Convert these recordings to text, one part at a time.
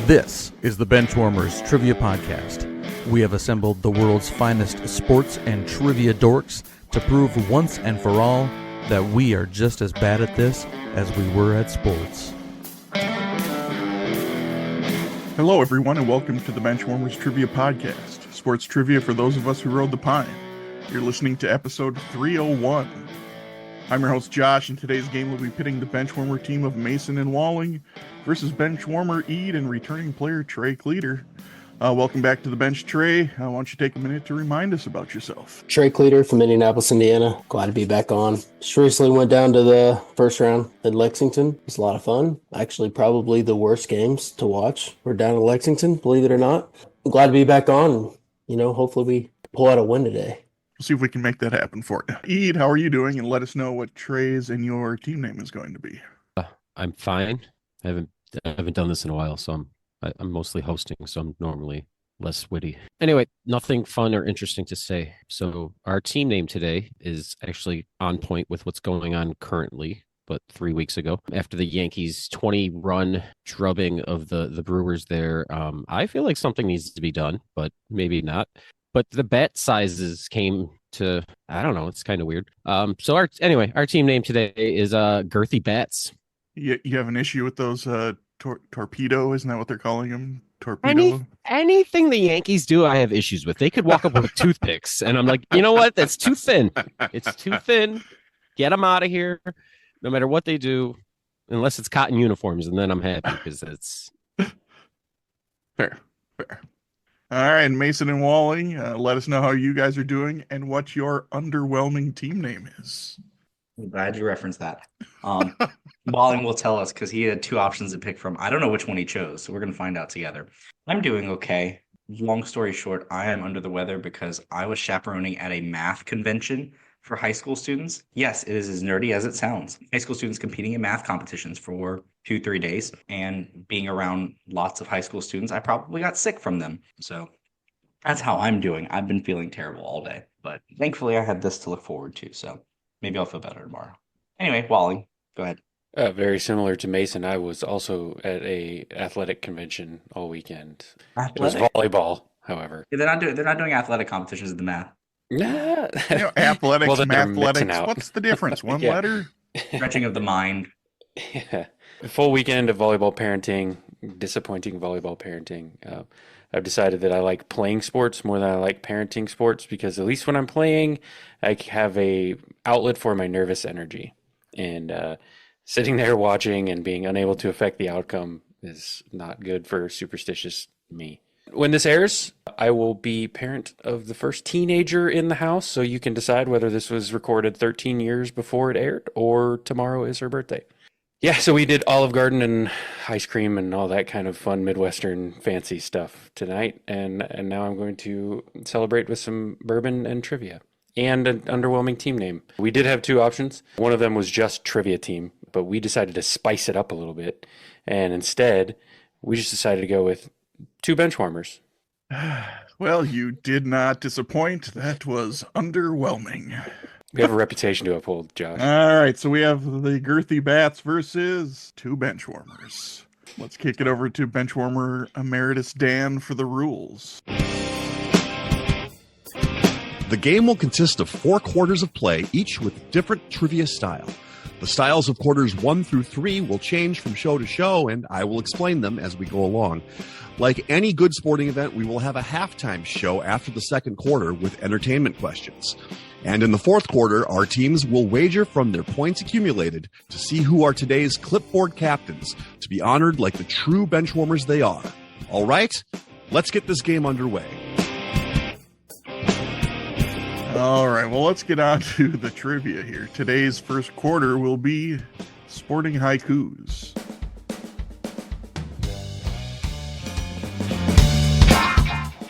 This is the Benchwarmers Trivia Podcast. We have assembled the world's finest sports and trivia dorks to prove once and for all that we are just as bad at this as we were at sports. Hello, everyone, and welcome to the Benchwarmers Trivia Podcast, sports trivia for those of us who rode the pine. You're listening to episode 301. I'm your host, Josh, and today's game will be pitting the Benchwarmer team of Mason and Walling versus Benchwarmer Eid and returning player Trey Cleeter. Welcome back to the bench, Trey. Why don't you take a minute to remind us about yourself? Trey Cleeter from Indianapolis, Indiana. Glad to be back on. Just recently went down to the first round in Lexington. It was a lot of fun. Actually, probably the worst games to watch were down in Lexington, believe it or not. I'm glad to be back on. Hopefully we pull out a win today. We'll see if we can make that happen for you. Eid, how are you doing? And let us know what Trey's and your team name is going to be. I'm fine. I haven't done this in a while, so I'm mostly hosting, so I'm normally less witty. Anyway, nothing fun or interesting to say. So our team name today is actually on point with what's going on currently, but 3 weeks ago, after the Yankees' 20-run drubbing of the Brewers there, I feel like something needs to be done, but maybe not. But the bat sizes came to, I don't know, it's kind of weird. So our team name today is Girthy Bats. You have an issue with those torpedo, isn't that what they're calling them? Torpedo? Anything the Yankees do, I have issues with. They could walk up with toothpicks, and I'm like, you know what? That's too thin. It's too thin. Get them out of here, no matter what they do, unless it's cotton uniforms, and then I'm happy because it's... Fair. All right, Mason and Walling, let us know how you guys are doing and what your underwhelming team name is. I'm glad you referenced that. Walling will tell us because he had two options to pick from. I don't know which one he chose, so we're going to find out together. I'm doing okay. Long story short, I am under the weather because I was chaperoning at a math convention for high school students. Yes, it is as nerdy as it sounds. High school students competing in math competitions for 2-3 days, and being around lots of high school students, I probably got sick from them. So that's how I'm doing. I've been feeling terrible all day, but thankfully I had this to look forward to, so maybe I'll feel better tomorrow. Anyway, Walling, go ahead. Very similar to Mason, I was also at a athletic convention all weekend. It was volleyball, however. Yeah, they're not doing athletic competitions in the math. Nah. Athletics, well, mathletics, what's the difference? One Yeah. letter? Stretching of the mind. Yeah. A full weekend of volleyball parenting, disappointing volleyball parenting. I've decided that I like playing sports more than I like parenting sports because at least when I'm playing, I have a outlet for my nervous energy. And sitting there watching and being unable to affect the outcome is not good for superstitious me. When this airs, I will be parent of the first teenager in the house, so you can decide whether this was recorded 13 years before it aired or tomorrow is her birthday. Yeah, so we did Olive Garden and ice cream and all that kind of fun Midwestern fancy stuff tonight, and now I'm going to celebrate with some bourbon and trivia and an underwhelming team name. We did have two options. One of them was just trivia team, but we decided to spice it up a little bit, and instead, we just decided to go with two Benchwarmers. Well, you did not disappoint. That was underwhelming. We have a reputation to uphold, Josh. All right, so we have the Girthy Bats versus two Benchwarmers. Let's kick it over to Benchwarmer Emeritus Dan for the rules. The game will consist of 4 quarters of play, each with different trivia style. The styles of quarters 1 through 3 will change from show to show, and I will explain them as we go along. Like any good sporting event, we will have a halftime show after the second quarter with entertainment questions. And in the fourth quarter, our teams will wager from their points accumulated to see who are today's clipboard captains, to be honored like the true benchwarmers they are. All right, let's get this game underway. All right, well, let's get on to the trivia here. Today's first quarter will be Sporting Haikus.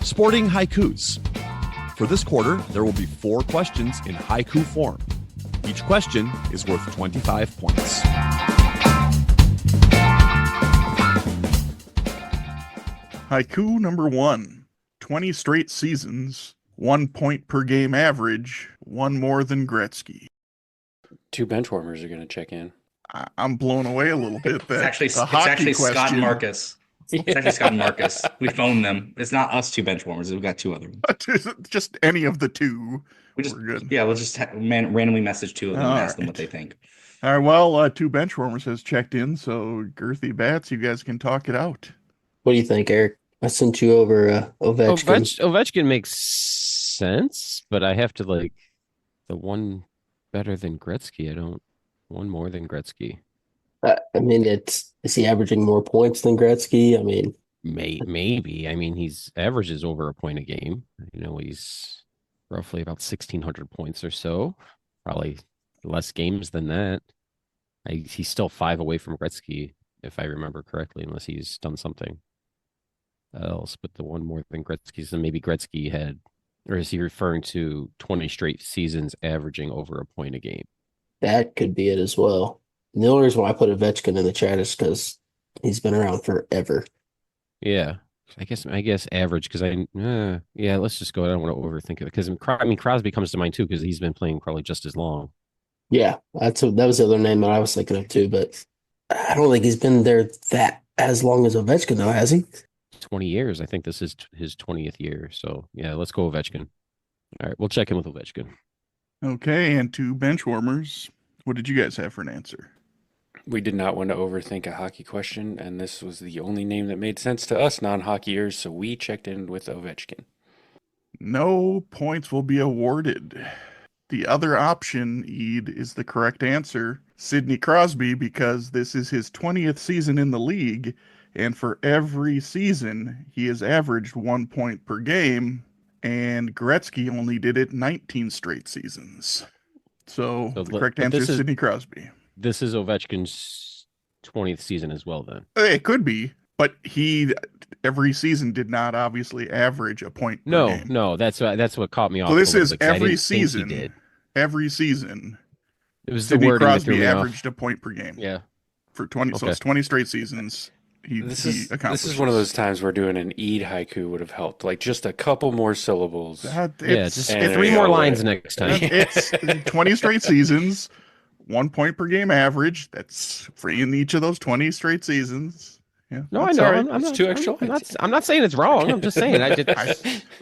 Sporting Haikus. For this quarter, there will be 4 questions in haiku form. Each question is worth 25 points. Haiku number 1. 20 straight seasons, 1 point per game average, one more than Gretzky. Two Benchwarmers are going to check in. I'm blown away a little bit. It's actually Scott Marcus. It's actually Scott and Marcus. We phoned them. It's not us two bench warmers. We've got two other ones. Just any of the two. We'll good. just randomly message two of them and ask them what they think. All right, well, two bench warmers has checked in, so Girthy Bats, you guys can talk it out. What do you think, Eric? I sent you over Ovechkin. Ovechkin makes sense, but I have to like the one better than Gretzky. One more than Gretzky. I mean, is he averaging more points than Gretzky? I mean, maybe. I mean, he's averages over a point a game. He's roughly about 1,600 points or so. Probably less games than that. He's still 5 away from Gretzky, if I remember correctly, unless he's done something else. But the one more than Gretzky, so maybe Gretzky had, or is he referring to 20 straight seasons averaging over a point a game? that could be it as well. And the only reason why I put Ovechkin in the chat is because he's been around forever. Yeah. I guess average because let's just go. I don't want to overthink it because Crosby comes to mind too because he's been playing probably just as long. Yeah, that was the other name that I was thinking of too, but I don't think he's been there that as long as Ovechkin though, has he? 20 years. I think this is his 20th year. So yeah, let's go Ovechkin. All right, we'll check in with Ovechkin. Okay, and two bench warmers. What did you guys have for an answer? We did not want to overthink a hockey question, and this was the only name that made sense to us non-hockeyers, so we checked in with Ovechkin. No points will be awarded. The other option, Ede, is the correct answer, Sidney Crosby, because this is his 20th season in the league, and for every season, he has averaged 1 point per game, and Gretzky only did it 19 straight seasons. So the correct answer is Sidney Crosby. This is Ovechkin's 20th season as well, then. It could be, but he every season did not obviously average a point per game. No, that's what caught me off. So this is every season. Every season. It was Sidney the wording Crosby that threw me averaged off. a point per game. Yeah. For 20, okay. So it's 20 straight seasons. This is one of those times where doing an Ede haiku would have helped, like just a couple more syllables. Just 3 more lines next time. It's 20 straight seasons, 1 point per game average. That's free in each of those 20 straight seasons. Yeah, no, I know. Right. I'm not, 2 extra lines. I'm not saying it's wrong. I'm just saying.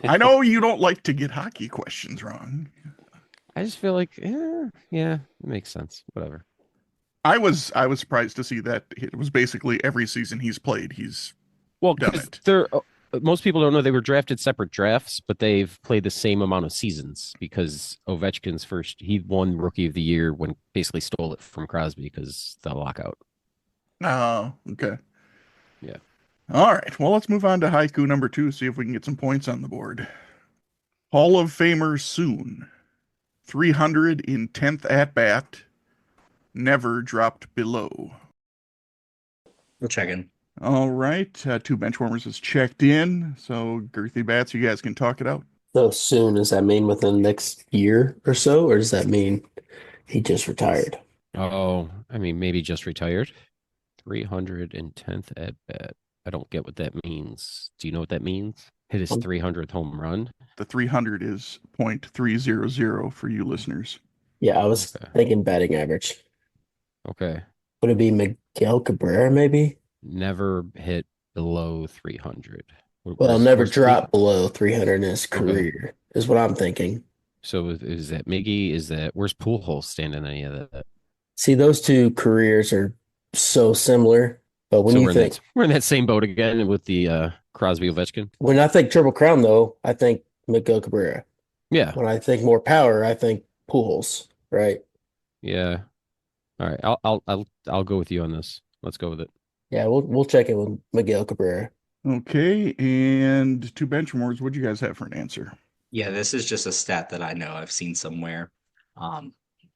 I know you don't like to get hockey questions wrong. I just feel like, it makes sense. Whatever. I was surprised to see that it was basically every season he's played. He's done it. Most people don't know they were drafted separate drafts, but they've played the same amount of seasons because Ovechkin's he won Rookie of the Year when basically stole it from Crosby because the lockout. Oh, okay. Yeah. All right. Well, let's move on to haiku number 2, see if we can get some points on the board. Hall of Famer soon. 300 in 10th at bat. Never dropped below. We'll check in. All right. 2 bench warmers has checked in. So, Girthy Bats, you guys can talk it out. So soon, does that mean within the next year or so, or does that mean he just retired? Oh, I mean, maybe just retired. 310th at bat. I don't get what that means. Do you know what that means? Hit his 300th home run. The 300 is .300 for you listeners. Yeah, I was thinking batting average. Okay. Would it be Miguel Cabrera, maybe? Never hit below 300. Well, never dropped below 300 in his career, is what I'm thinking. So is that Miggy? Where's Pujols standing in any of that? See, those two careers are so similar. But when we're in that same boat again with the Crosby Ovechkin. When I think Triple Crown, though, I think Miguel Cabrera. Yeah. When I think more power, I think Pujols, right? Yeah. All right. I'll go with you on this. Let's go with it. Yeah, we'll check in with Miguel Cabrera. Okay, and 2 bench warmers, what do you guys have for an answer? Yeah, this is just a stat that I know I've seen somewhere, and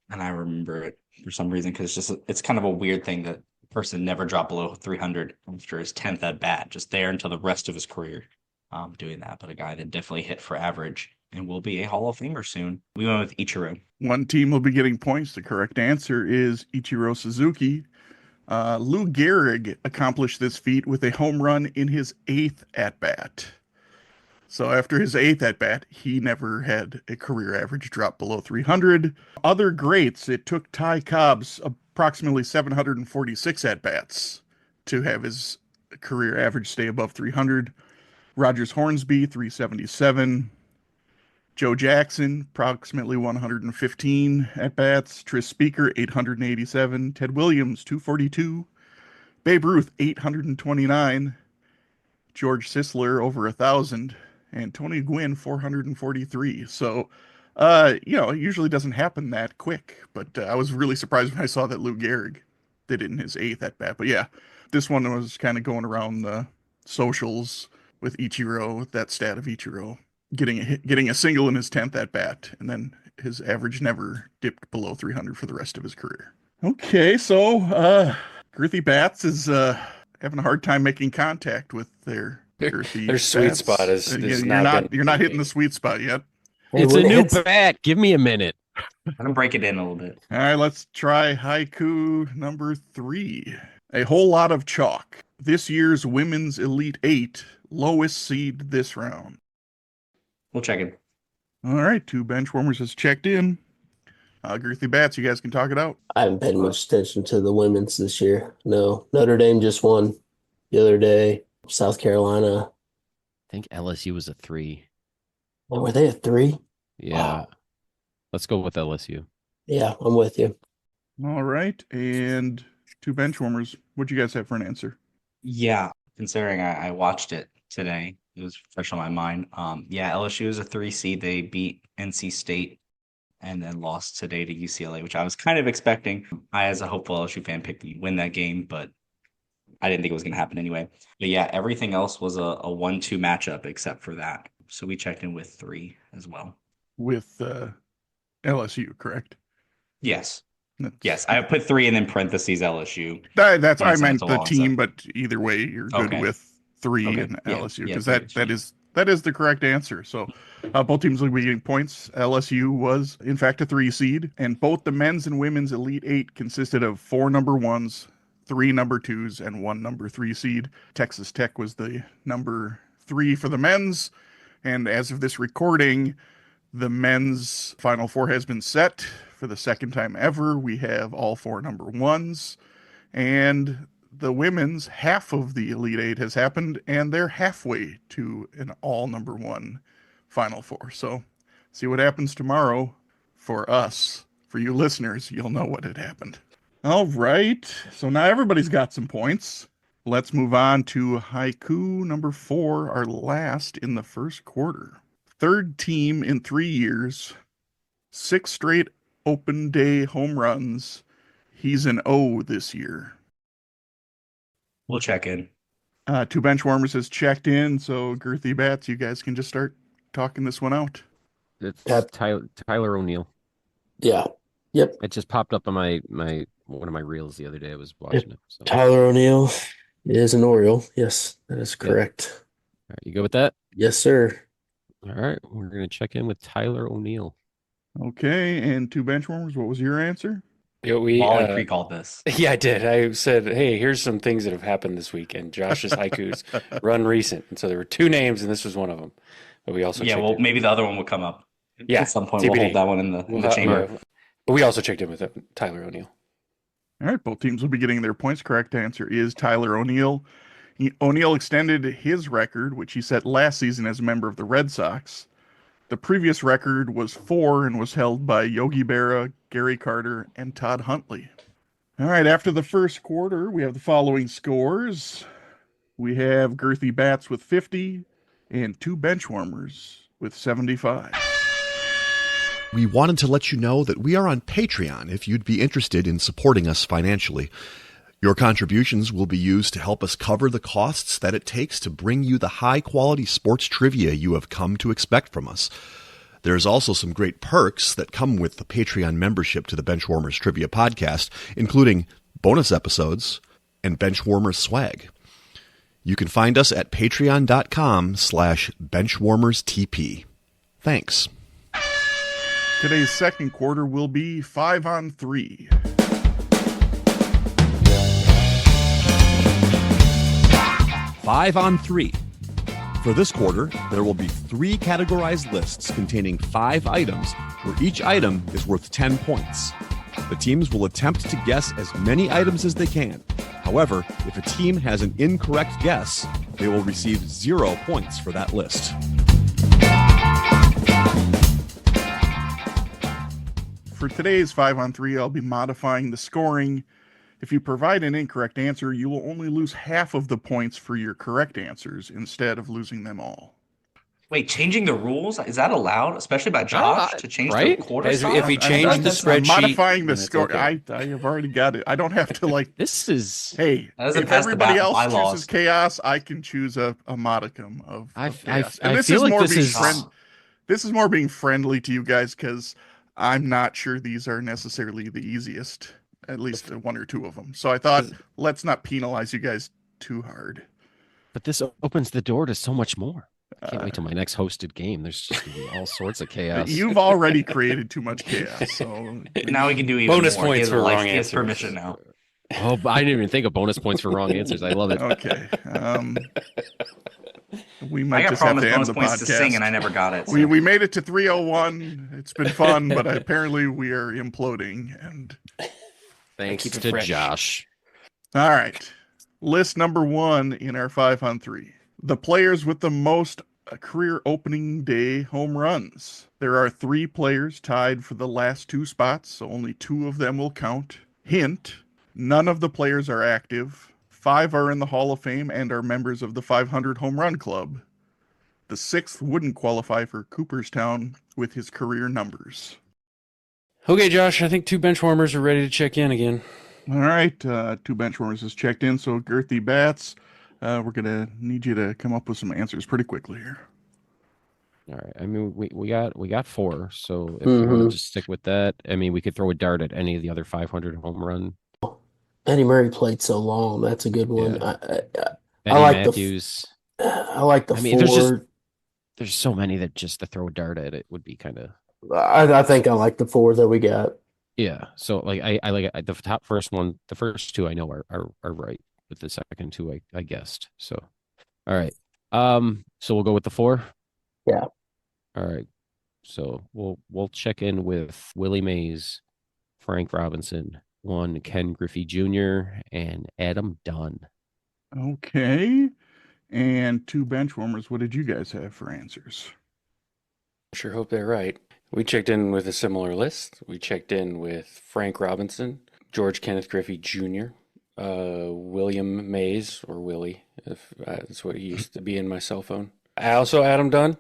I remember it for some reason because it's kind of a weird thing that a person never dropped below 300 after his 10th at bat, just there until the rest of his career doing that. But a guy that definitely hit for average and will be a Hall of Famer soon. We went with Ichiro. One team will be getting points. The correct answer is Ichiro Suzuki. Lou Gehrig accomplished this feat with a home run in his 8th at-bat. So after his 8th at-bat, he never had a career average drop below 300. Other greats, it took Ty Cobb's approximately 746 at-bats to have his career average stay above 300. Rogers Hornsby, 377. Joe Jackson, approximately 115 at-bats. Tris Speaker, 887. Ted Williams, 242. Babe Ruth, 829. George Sisler, over 1,000. And Tony Gwynn, 443. So, it usually doesn't happen that quick. But I was really surprised when I saw that Lou Gehrig did it in his 8th at-bat. But yeah, this one was kind of going around the socials with Ichiro, that stat of Ichiro getting a single in his 10th at bat, and then his average never dipped below 300 for the rest of his career. Okay, so Girthy Bats is having a hard time making contact with their girthy Their sweet bats. spot is you're not hitting the sweet spot yet. It's a new bat. Give me a minute. I'm gonna break it in a little bit. All right, let's try haiku number 3. A whole lot of chalk. This year's Women's Elite 8, lowest seed this round. We'll check it. All right, 2 Benchwarmers has checked in. Girthy Bats, you guys can talk it out. I haven't paid much attention to the women's this year. No, Notre Dame just won the other day. South Carolina. I think LSU was a 3. Oh, were they a 3? Yeah. Wow. Let's go with LSU. Yeah, I'm with you. All right, and 2 Benchwarmers, what'd you guys have for an answer? Yeah, considering I watched it today, it was fresh on my mind. Yeah, LSU is a 3 seed. They beat NC State and then lost today to UCLA, which I was kind of expecting. I, as a hopeful LSU fan, picked to win that game, but I didn't think it was going to happen anyway. But yeah, everything else was a 1-2 matchup except for that. So we checked in with 3 as well. With LSU, correct? Yes. Yes, I put 3 and then parentheses LSU. That's I Yes, meant that's the all, team, so. but either way, you're good Okay. with 3 Okay. and Yeah. LSU Yeah, because three. that is the correct answer. So both teams will be getting points. LSU was in fact a 3 seed, and both the men's and women's Elite 8 consisted of 4 number 1s, 3 number 2s, and 1 number 3 seed. Texas Tech was the number 3 for the men's, and as of this recording, the men's Final Four has been set for the second time ever. We have all 4 number 1s, and the women's half of the Elite 8 has happened, and they're halfway to an all number 1 Final Four. So see what happens tomorrow for us. For you listeners, you'll know what had happened. All right, so now everybody's got some points. Let's move on to haiku number 4, our last in the first quarter. 3rd team in 3 years, 6 straight open day home runs. He's an O this year. We'll check in. 2 Benchwarmers has checked in, so Girthy Bats, you guys can just start talking this one out. It's Yep. Tyler O'Neill. Yeah. Yep. It just popped up on my one of my reels the other day. I was watching it. So. Tyler O'Neill is an Oriole. Yes, that is correct. All right, you go with that? Yes, sir. All right, we're gonna check in with Tyler O'Neill. Okay, and 2 Benchwarmers, what was your answer? Yeah, we Wally pre-called this. Yeah, I did. I said, hey, here's some things that have happened this week, and Josh's haikus run recent. And so there were 2 names, and this was one of them. But we also Yeah, checked well, in. maybe the other one will come up. Yeah, At some point, TBD. we'll hold that one in the chamber. But we also checked in with Tyler O'Neill. All right, both teams will be getting their points. Correct answer is Tyler O'Neill. O'Neill extended his record, which he set last season as a member of the Red Sox. The previous record was 4 and was held by Yogi Berra, Gary Carter, and Todd Huntley. All right, after the first quarter, we have the following scores. We have Girthy Bats with 50 and 2 Benchwarmers with 75. We wanted to let you know that we are on Patreon if you'd be interested in supporting us financially. Your contributions will be used to help us cover the costs that it takes to bring you the high-quality sports trivia you have come to expect from us. There's also some great perks that come with the Patreon membership to the Benchwarmers Trivia Podcast, including bonus episodes and Benchwarmers swag. You can find us at patreon.com/benchwarmerstp. Thanks. Today's second quarter will be 5-on-3. Five on 3. For this quarter, there will be 3 categorized lists containing 5 items, where each item is worth 10 points. The teams will attempt to guess as many items as they can. However, if a team has an incorrect guess, they will receive 0 points for that list. For today's 5-on-3, I'll be modifying the scoring. If you provide an incorrect answer, you will only lose half of the points for your correct answers instead of losing them all. Wait, changing the rules? Is that allowed, especially by Josh, to change right? the quarter If style? we change I'm the spreadsheet, modifying the then it's score. okay. I have already got it. I don't have to like. This is. Hey, That doesn't if pass the everybody else bylaws. chooses chaos, I can choose a modicum of chaos. And I this feel is like more this being is. This is more being friendly to you guys because I'm not sure these are necessarily the easiest. At least one or two of them. So I thought, let's not penalize you guys too hard. But this opens the door to so much more. I can't wait till my next hosted game. There's just gonna be all sorts of chaos. You've already created too much chaos, so Now we can do even Bonus more. points He has for wrong he has answers. permission now. Oh, I didn't even think of bonus points for wrong answers. I love it. okay. We I might got just have promised to end bonus the points podcast. to sing, and I never got it. So. We made it to 301. It's been fun, but apparently we are imploding. And Thanks Keep it to fresh. Josh. all right, list number 1 in our 5-on-3: the players with the most career opening day home runs. There are 3 players tied for the last 2 spots, so only 2 of them will count. Hint: none of the players are active. 5 are in the Hall of Fame and are members of the 500 Home Run Club. The 6th wouldn't qualify for Cooperstown with his career numbers. Okay, Josh, I think 2 bench warmers are ready to check in again. All right, 2 bench warmers has checked in, so Girthy Bats, we're going to need you to come up with some answers pretty quickly here. All right. I mean, we got 4. So if we want to just stick with that, I mean, we could throw a dart at any of the other 500 home run. Eddie Murray played so long. That's a good one. Yeah. I Eddie like Matthews. I like the I mean, four. there's so many that just to throw a dart at it would be kind of. I think I like the 4 that we got. Yeah. So like I like the top first one. The first 2 I know are right, but the second 2 I guessed. So all right. So we'll go with the 4. Yeah. All right. So we'll check in with Willie Mays, Frank Robinson, 1 Ken Griffey Jr., and Adam Dunn. Okay. And 2 bench warmers, what did you guys have for answers? Sure hope they're right. We checked in with a similar list. We checked in with Frank Robinson, George Kenneth Griffey Jr., William Mays, or Willie, if that's what he used to be in my cell phone. I also Adam Dunn,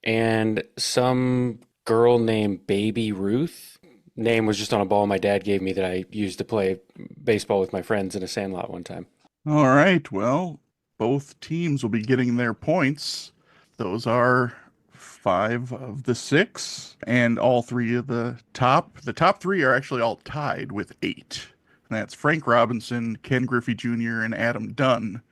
and some girl named Baby Ruth. Name was just on a ball my dad gave me that I used to play baseball with my friends in a sandlot one time. All right. Well, both teams will be getting their points. Those are 5 of the 6, and all 3 of the top 3 are actually all tied with 8. And that's Frank Robinson, Ken Griffey Jr., and Adam Dunn.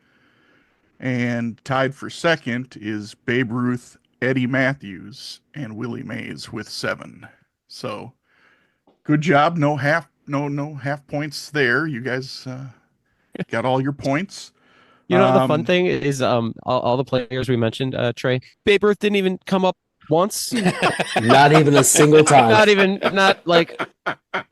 And tied for second is Babe Ruth, Eddie Matthews, and Willie Mays with 7. So good job. No half points there. You guys got all your points. You know, the fun thing is all the players we mentioned, Trey, Babe Ruth didn't even come up once. Not even a single time. Not like,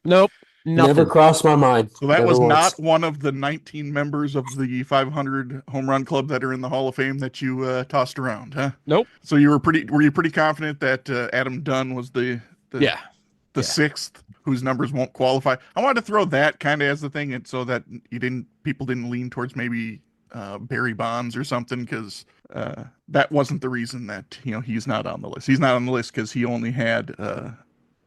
nope, nothing. Never crossed my mind. So that Never was once. not one of the 19 members of the 500 Home Run Club that are in the Hall of Fame that you tossed around, huh? Nope. So were you pretty confident that Adam Dunn was the Yeah. 6th whose numbers won't qualify? I wanted to throw that kind of as the thing, and so that people didn't lean towards maybe Barry Bonds or something, because that wasn't the reason that he's not on the list. He's not on the list because he only had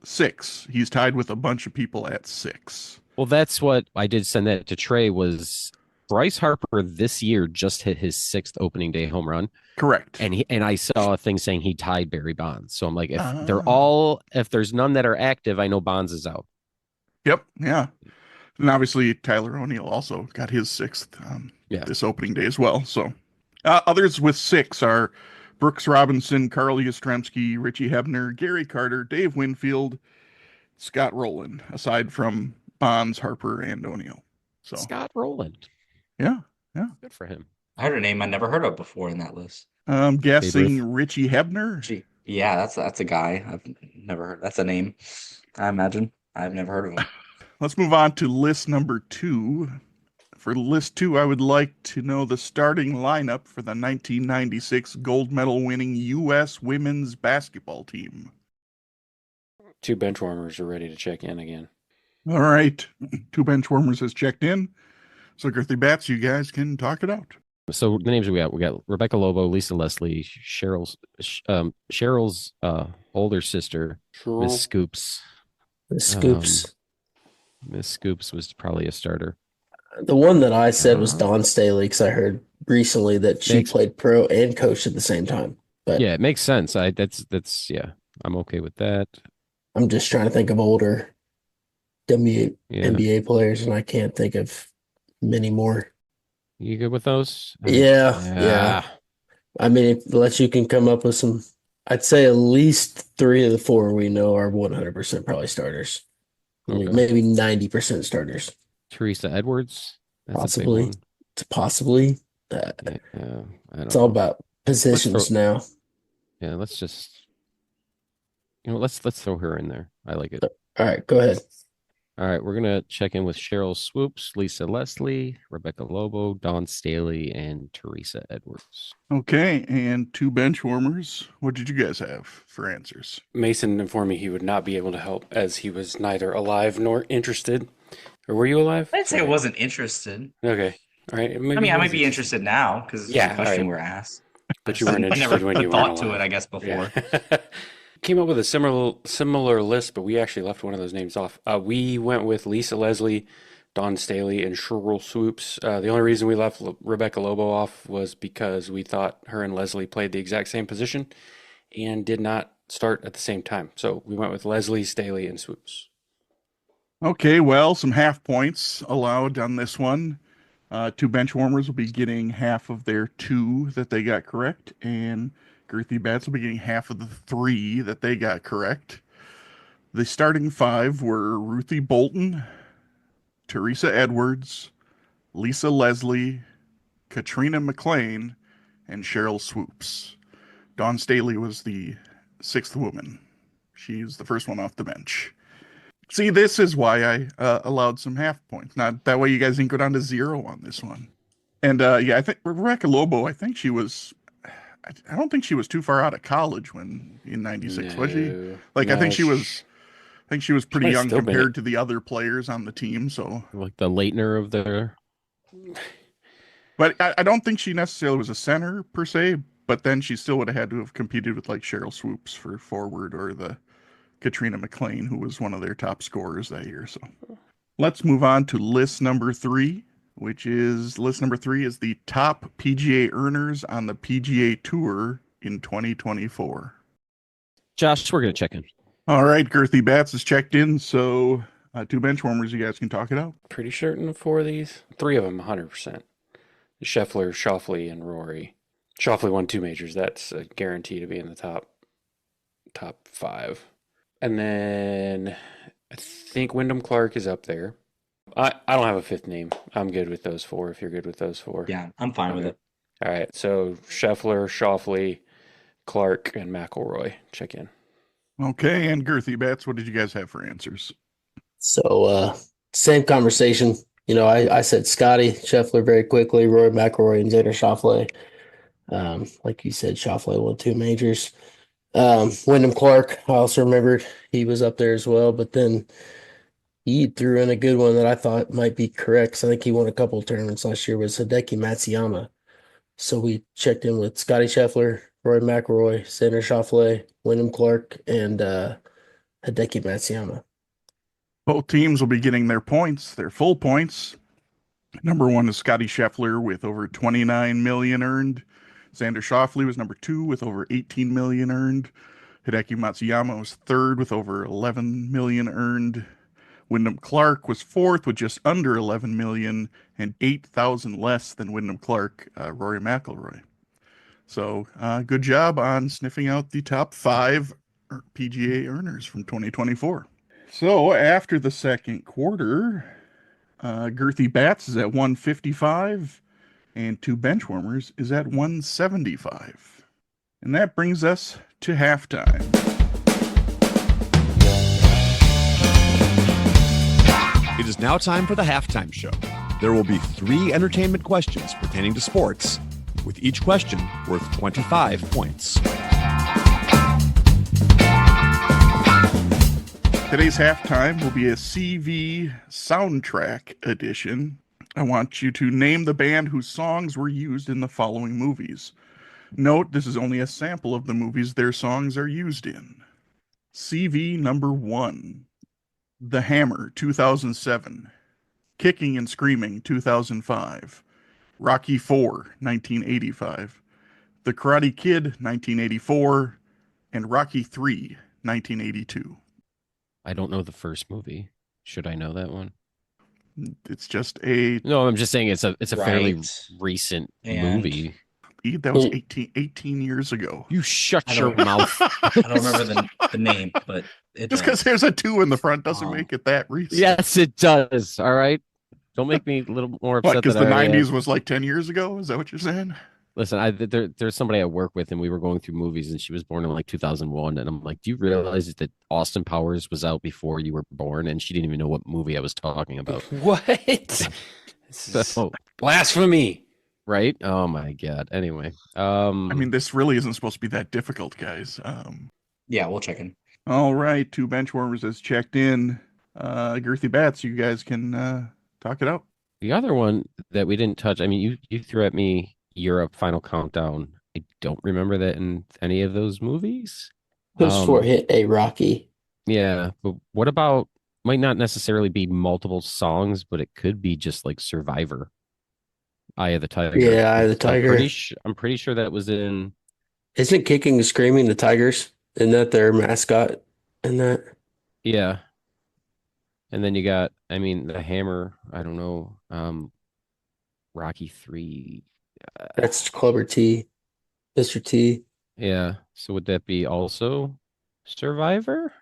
6. He's tied with a bunch of people at 6. Well, that's what I did send that to Trey. Was Bryce Harper this year just hit his 6th opening day home run? Correct. And I saw a thing saying he tied Barry Bonds. So I'm like, if there's none that are active, I know Bonds is out. Yep. Yeah. And obviously Tyler O'Neill also got his 6th this opening day as well. So others with 6 are Brooks Robinson, Carl Yastrzemski, Richie Hebner, Gary Carter, Dave Winfield, Scott Rowland, aside from Bonds, Harper, and O'Neill. So Scott Rowland. Yeah. Good for him. I heard a name I never heard of before in that list. I'm guessing Richie Hebner. Yeah, that's a guy I've never heard. That's a name, I imagine. I've never heard of him. Let's move on to list number 2. For list 2, I would like to know the starting lineup for the 1996 gold medal winning U.S. women's basketball team. 2 bench warmers are ready to check in again. All right. 2 bench warmers has checked in. So, Girthy Bats, you guys can talk it out. So the names we got Rebecca Lobo, Lisa Leslie, Cheryl's older sister, Miss Scoops. The Scoops. Miss Scoops was probably a starter. The one that I said was Dawn Staley because I heard recently that she played pro and coached at the same time. But yeah, it makes sense. That's I'm okay with that. I'm just trying to think of older NBA players, and I can't think of many more. You good with those? Yeah. I mean, unless you can come up with some, I'd say at least 3 of the 4 we know are 100% probably starters. Okay. Maybe 90% starters. Teresa Edwards? That's Possibly. a big one. It's possibly. I don't It's know. all about positions now. Yeah, let's just let's throw her in there. I like it. All right, go ahead. All right, we're gonna check in with Cheryl Swoops, Lisa Leslie, Rebecca Lobo, Dawn Staley, and Teresa Edwards. Okay, and 2 bench warmers. What did you guys have for answers? Mason informed me he would not be able to help as he was neither alive nor interested. Or were you alive? I'd say I wasn't interested. Okay. All right. I might be interested now because it's a question we're asked. But you weren't interested when you put thought weren't to alive. it, I guess, before. Yeah. Came up with a similar list, but we actually left one of those names off. We went with Lisa Leslie, Dawn Staley, and Cheryl Swoops. The only reason we left Rebecca Lobo off was because we thought her and Leslie played the exact same position and did not start at the same time. So we went with Leslie, Staley, and Swoops. Okay, well, some half points allowed on this one. 2 bench warmers will be getting half of their 2 that they got correct, and Girthy Bats will be getting half of the 3 that they got correct. The starting 5 were Ruthie Bolton, Teresa Edwards, Lisa Leslie, Katrina McLean, and Cheryl Swoops. Dawn Staley was the 6th woman. She's the first one off the bench. See, this is why I allowed some half points. Not that way you guys didn't go down to 0 on this one. And I think Rebecca Lobo, I don't think she was too far out of college when in 96, was she? Like, I think she was pretty young compared to the other players on the team. So like the Leitner of their. But I don't think she necessarily was a center per se, but then she still would have had to have competed with like Cheryl Swoops for forward or the Katrina McLean, who was one of their top scorers that year. So let's move on to list number 3, which is the top PGA earners on the PGA Tour in 2024. Josh, we're going to check in. All right, Girthy Bats is checked in, so 2 bench warmers, you guys can talk it out. Pretty certain of 4 of these. 3 of them, 100%. Scheffler, Schauffele, and Rory. Schauffele won 2 majors. That's a guarantee to be in the top 5. And then I think Wyndham Clark is up there. I don't have a 5th name. I'm good with those 4 if you're good with those 4. Yeah, I'm fine with it. All right, so Scheffler, Schauffele, Clark, and McIlroy. Check in. Okay, and Girthy Bats, what did you guys have for answers? So, same conversation. I said Scotty Scheffler very quickly, Rory McIlroy, and Xander Schauffele. Like you said, Schauffele won 2 majors. Wyndham Clark, I also remembered he was up there as well, but then he threw in a good one that I thought might be correct. So I think he won a couple of tournaments last year, was Hideki Matsuyama. So we checked in with Scotty Scheffler, Rory McIlroy, Xander Schauffele, Wyndham Clark, and Hideki Matsuyama. Both teams will be getting their points, their full points. Number 1 is Scotty Scheffler with over 29 million earned. Xander Schauffele was number 2 with over 18 million earned. Hideki Matsuyama was 3rd with over 11 million earned. Wyndham Clark was 4th with just under 11 million and 8,000 less than Wyndham Clark, Rory McIlroy. So good job on sniffing out the top 5 PGA earners from 2024. So after the second quarter, Girthy Bats is at 155. And 2 bench warmers is at 175. And that brings us to halftime. It is now time for the halftime show. There will be 3 entertainment questions pertaining to sports, with each question worth 25 points. Today's halftime will be a CV soundtrack edition. I want you to name the band whose songs were used in the following movies. Note, this is only a sample of the movies their songs are used in. CV number 1, The Hammer, 2007. Kicking and Screaming, 2005. Rocky IV, 1985. The Karate Kid, 1984. And Rocky III, 1982. I don't know the first movie. Should I know that one? It's just a... No, I'm just saying it's a fairly Right. recent And- movie. That was 18 years ago. You shut I your don't- mouth. I don't remember the name, but it Just because there's a 2 in the front doesn't make it that recent. Yes, it does. All right. Don't make me a little more upset. What, because than the I already 90s am. was like 10 years ago? Is that what you're saying? Listen, there's somebody I work with, and we were going through movies, and she was born in like 2001, and I'm like, do you realize that Austin Powers was out before you were born? And she didn't even know what movie I was talking about. What? This is So, blasphemy. right? Oh my God. Anyway, I mean, this really isn't supposed to be that difficult, guys. Yeah, we'll check in. All right, 2 benchwarmers has checked in. Girthy Bats, you guys can talk it out. the other one that we didn't touch, I mean, you threw at me Europe Final Countdown. I don't remember that in any of those movies. Who's for hit a Rocky? Yeah, but what about, might not necessarily be multiple songs, but it could be just like Survivor, Eye of the Tiger. Yeah, Eye of the Tiger. I'm pretty sure that was in. Isn't Kicking and Screaming the Tigers? Isn't that their mascot in that? Yeah. And then you got, I mean, the Hammer, I don't know, Rocky 3. That's Clubber T, Mr. T. Yeah. So would that be also Survivor?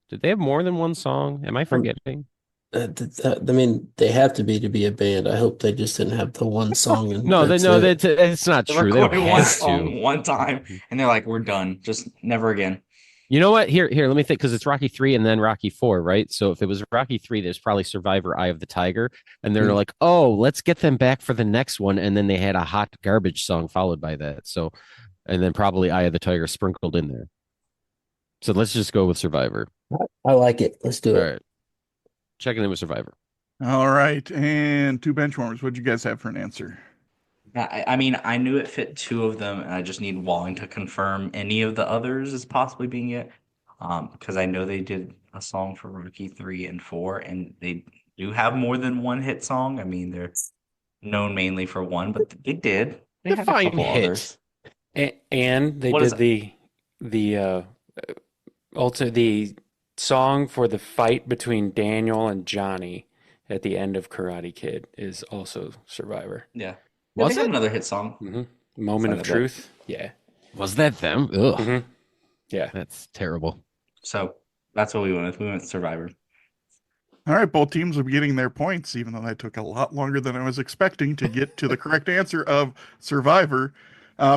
Did they have more than one song? Am I forgetting? I mean, they have to be a band. I hope they just didn't have the one song. And No, that's it. it's not They true. They don't recorded one have song to. one time, and they're like, "We're done. Just never again." You know what? Here, let me think, because it's Rocky 3 and then Rocky 4, right? So if it was Rocky 3, there's probably Survivor, Eye of the Tiger. And they're like, oh, let's get them back for the next one. And then they had a hot garbage song followed by that. So, and then probably Eye of the Tiger sprinkled in there. So let's just go with Survivor. I like it. Let's do All it. right. Checking in with Survivor. All right, and 2 benchwarmers, what'd you guys have for an answer? I mean, I knew it fit 2 of them, and I just need Walling to confirm any of the others as possibly being it. Because I know they did a song for Rocky 3 and 4, and they do have more than one hit song. I mean, they're known mainly for one, but they did. They had a Define couple hit. others. And they What is did the song for the fight between Daniel and Johnny at the end of Karate Kid is also Survivor. Yeah. Was They have it? another hit song. Moment of Sounded Truth. Yeah. Was that them? Ugh. Mhm. Yeah. That's terrible. So that's what we went with. We went with Survivor. All right, both teams will be getting their points, even though that took a lot longer than I was expecting to get to the correct answer of Survivor.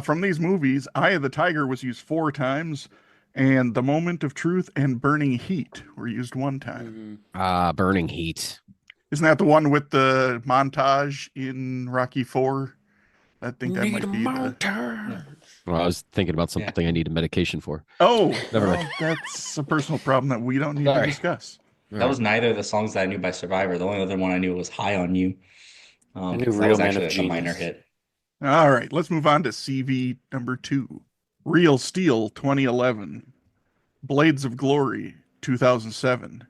From these movies, Eye of the Tiger was used 4 times, and The Moment of Truth and Burning Heat were used 1 time. Burning Heat. Isn't that the one with the montage in Rocky IV? I think that might be the... Well, I was thinking about something I needed medication for. Oh, Never well, mind. that's a personal problem that we don't need to Sorry. discuss. That was neither of the songs that I knew by Survivor. The only other one I knew was High on You. I knew 'Cause that Real was Men actually of like a minor Genius. hit. All right, let's move on to CV number 2. Real Steel, 2011. Blades of Glory, 2007.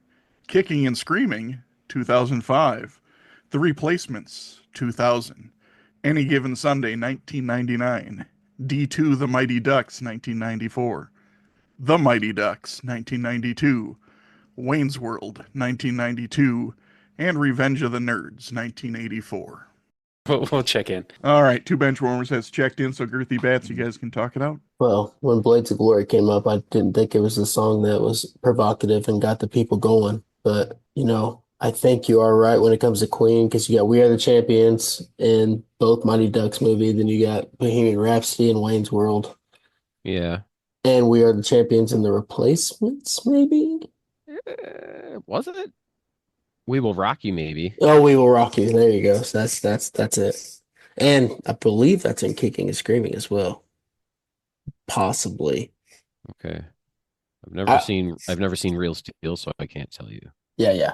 Kicking and Screaming, 2005. The Replacements, 2000. Any Given Sunday, 1999. D2 The Mighty Ducks, 1994. The Mighty Ducks, 1992. Wayne's World, 1992. And Revenge of the Nerds, 1984. We'll check in. All right, 2 benchwarmers has checked in, so Girthy Bats, you guys can talk it out. Well, when Blades of Glory came up, I didn't think it was a song that was provocative and got the people going. But, I think you are right when it comes to Queen, because you got We Are the Champions in both Mighty Ducks movie. Then you got Bohemian Rhapsody and Wayne's World. Yeah. And We Are the Champions in The Replacements, maybe? Was it? We Will Rock You, maybe. Oh, We Will Rock You. There you go. So that's it. And I believe that's in Kicking and Screaming as well. Possibly. Okay. I- I've never seen Real Steel, so I can't tell you. Yeah.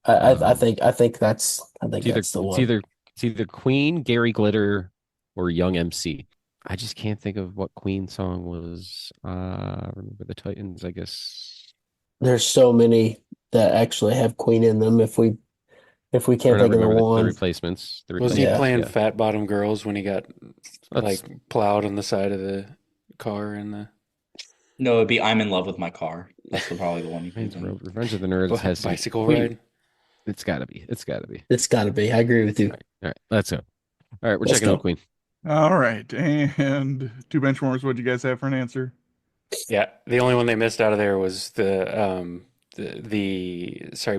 I think that's that's the one. It's either Queen, Gary Glitter, or Young MC. I just can't think of what Queen song was. Remember the Titans, I guess. There's so many that actually have Queen in them. If we can't Or think not of the remember one, the replacements. Was he Yeah. playing Fat Bottom Girls when he got That's- like plowed on the side of the car and the No, it'd be I'm in love with my car. That's probably the one you It's can. Revenge of the Nerds has some bicycle Queen. ride? It's gotta be. it's got to be. I agree with you. All right, let's go. All right, we're Let's checking go. out Queen. All right. And two benchwarmers, what do you guys have for an answer? Yeah, the only one they missed out of there was the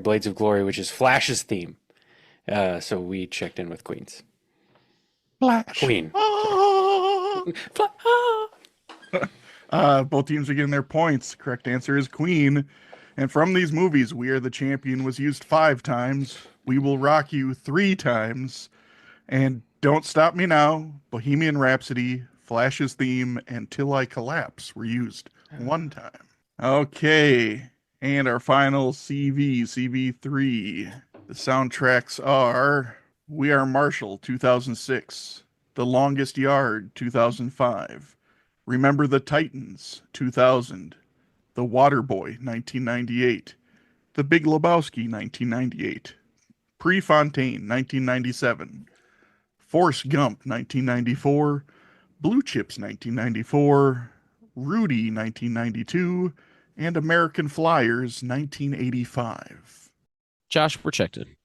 Blades of Glory, which is Flash's theme. So we checked in with Queen's. Flash. Queen. Both teams are getting their points. Correct answer is Queen. And from these movies, We Are the Champion was used 5 times. We Will Rock You 3 times. And Don't Stop Me Now, Bohemian Rhapsody, Flash's theme, and Till I Collapse were used 1 time. Okay. And our final CV3. The soundtracks are We Are Marshall, 2006. The Longest Yard, 2005. Remember the Titans, 2000. The Waterboy, 1998. The Big Lebowski, 1998. Prefontaine, 1997. Forrest Gump, 1994. Blue Chips, 1994. Rudy, 1992. And American Flyers, 1985. Josh, we're checked in.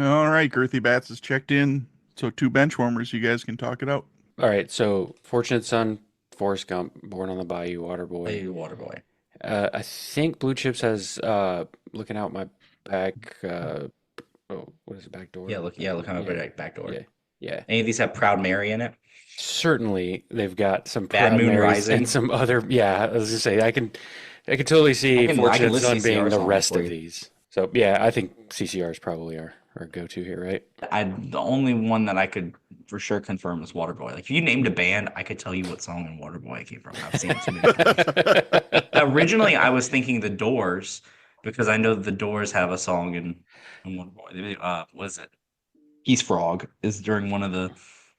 All right, Girthy Bats is checked in. So 2 benchwarmers, you guys can talk it out. All right, so Fortunate Son, Forrest Gump, Born on the Bayou, Waterboy. Hey, Waterboy. I think Blue Chips has Looking Out My Back. What is it? Back Door? Yeah, look how my back door. Yeah. Any of these have Proud Mary in it? Certainly, they've got some Bad Proud Moon Marys Rising. and some other. Yeah, I was gonna say I can totally see I can Fortunate list Son being CCRs the on rest for of you. these. So yeah, I think CCR is probably our go-to here, right? The only one that I could for sure confirm is Waterboy. Like if you named a band, I could tell you what song in Waterboy it came from. I've seen it too many times. Originally, I was thinking The Doors because I know The Doors have a song in Waterboy. What is it? He's Frog is during one of the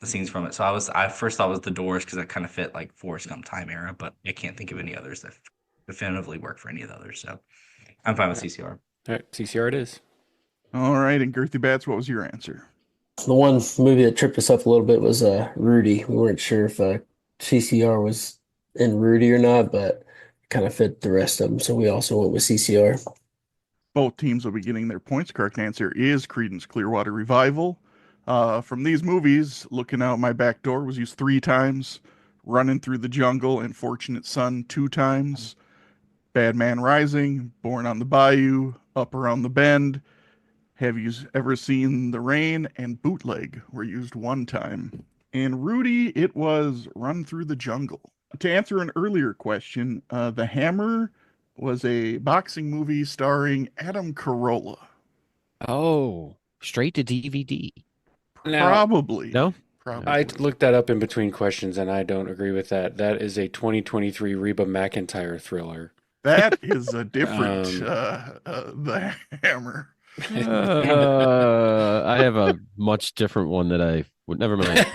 scenes from it. So I first thought it was The Doors because that kind of fit like Forrest Gump time era, but I can't think of any others that definitively work for any of the others. So I'm fine with CCR. All right, CCR it is. All right, and Girthy Bats, what was your answer? The one movie that tripped us up a little bit was Rudy. We weren't sure if CCR was in Rudy or not, but kind of fit the rest of them. So we also went with CCR. Both teams will be getting their points. Correct answer is Creedence Clearwater Revival. From these movies, Looking Out My Back Door was used 3 times. Running Through the Jungle and Fortunate Son 2 times. Bad Man Rising, Born on the Bayou, Up Around the Bend. Have You Ever Seen the Rain? And Bootleg were used 1 time. And Rudy, it was Run Through the Jungle. To answer an earlier question, The Hammer was a boxing movie starring Adam Carolla. Oh, straight to DVD. Now, Probably. No? Probably. I looked that up in between questions, and I don't agree with that. That is a 2023 Reba McEntire thriller. That is a different The Hammer. I have a much different one that I would never mind.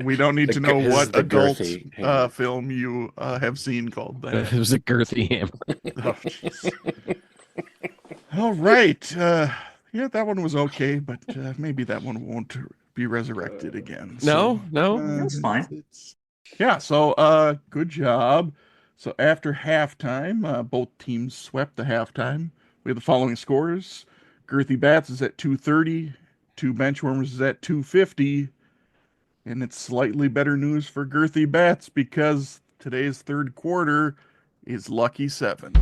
We don't need to know This is what the adult girthy Hammer. film you have seen called that. It was a girthy hammer. Oh, jeez. All right. Yeah, that one was okay, but maybe that one won't be resurrected again. No. That's fine. Yeah, so good job. So after halftime, both teams swept the halftime. We have the following scores. Girthy Bats is at 230. 2 Benchwarmers is at 250. And it's slightly better news for Girthy Bats because today's third quarter is Lucky 7.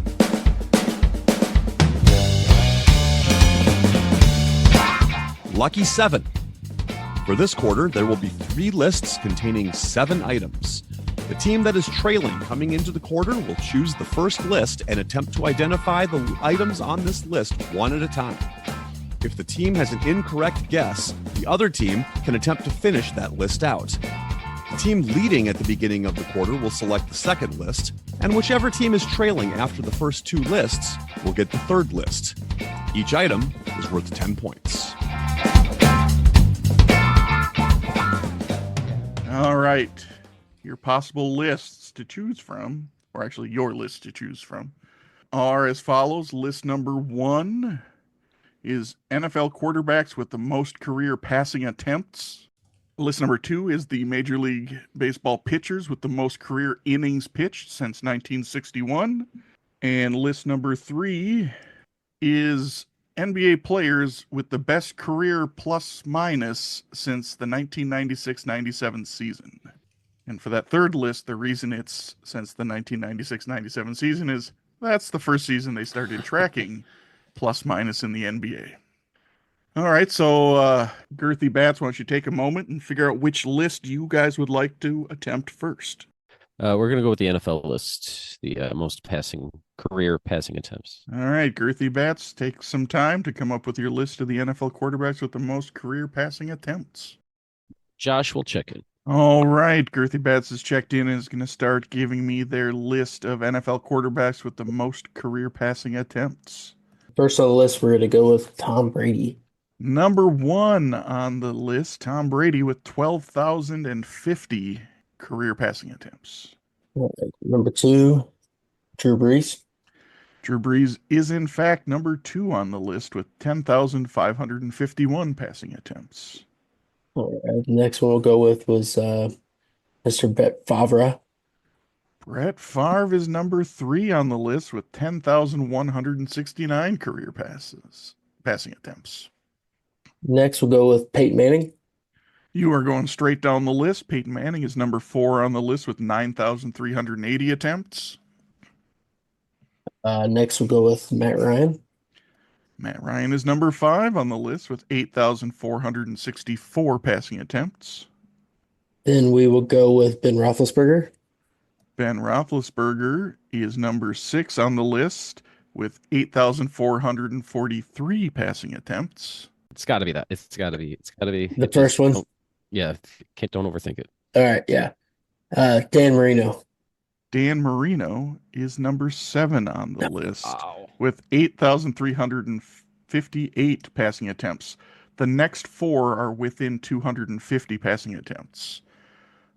Lucky 7. For this quarter, there will be 3 lists containing 7 items. The team that is trailing coming into the quarter will choose the first list and attempt to identify the items on this list one at a time. If the team has an incorrect guess, the other team can attempt to finish that list out. The team leading at the beginning of the quarter will select the second list, and whichever team is trailing after the first two lists will get the third list. Each item is worth 10 points. All right. Your possible lists to choose from, or actually your list to choose from, are as follows. List number 1 is NFL quarterbacks with the most career passing attempts. List number 2 is the Major League Baseball pitchers with the most career innings pitched since 1961. And list number 3 is NBA players with the best career plus minus since the 1996-97 season. And for that third list, the reason it's since the 1996-97 season is that's the first season they started tracking plus minus in the NBA. All right, so Girthy Bats, why don't you take a moment and figure out which list you guys would like to attempt first? We're going to go with the NFL list, the most career passing attempts. All right, Girthy Bats, take some time to come up with your list of the NFL quarterbacks with the most career passing attempts. Josh will check in. All right, Girthy Bats is checked in and is going to start giving me their list of NFL quarterbacks with the most career passing attempts. First on the list, we're going to go with Tom Brady. Number 1 on the list, Tom Brady with 12,050 career passing attempts. Number 2, Drew Brees. Drew Brees is in fact number 2 on the list with 10,551 passing attempts. All right, the next one we'll go with was Mr. Brett Favre. Brett Favre is number 3 on the list with 10,169 career passing attempts. Next, we'll go with Peyton Manning. You are going straight down the list. Peyton Manning is number 4 on the list with 9,380 attempts. Next, we'll go with Matt Ryan. Matt Ryan is number 5 on the list with 8,464 passing attempts. Then we will go with Ben Roethlisberger. Ben Roethlisberger is number 6 on the list with 8,443 passing attempts. It's got to be that. It's got to be The first one. Don't overthink it. All right, yeah. Dan Marino. Dan Marino is number 7 on the list Wow. with 8,358 passing attempts. The next 4 are within 250 passing attempts.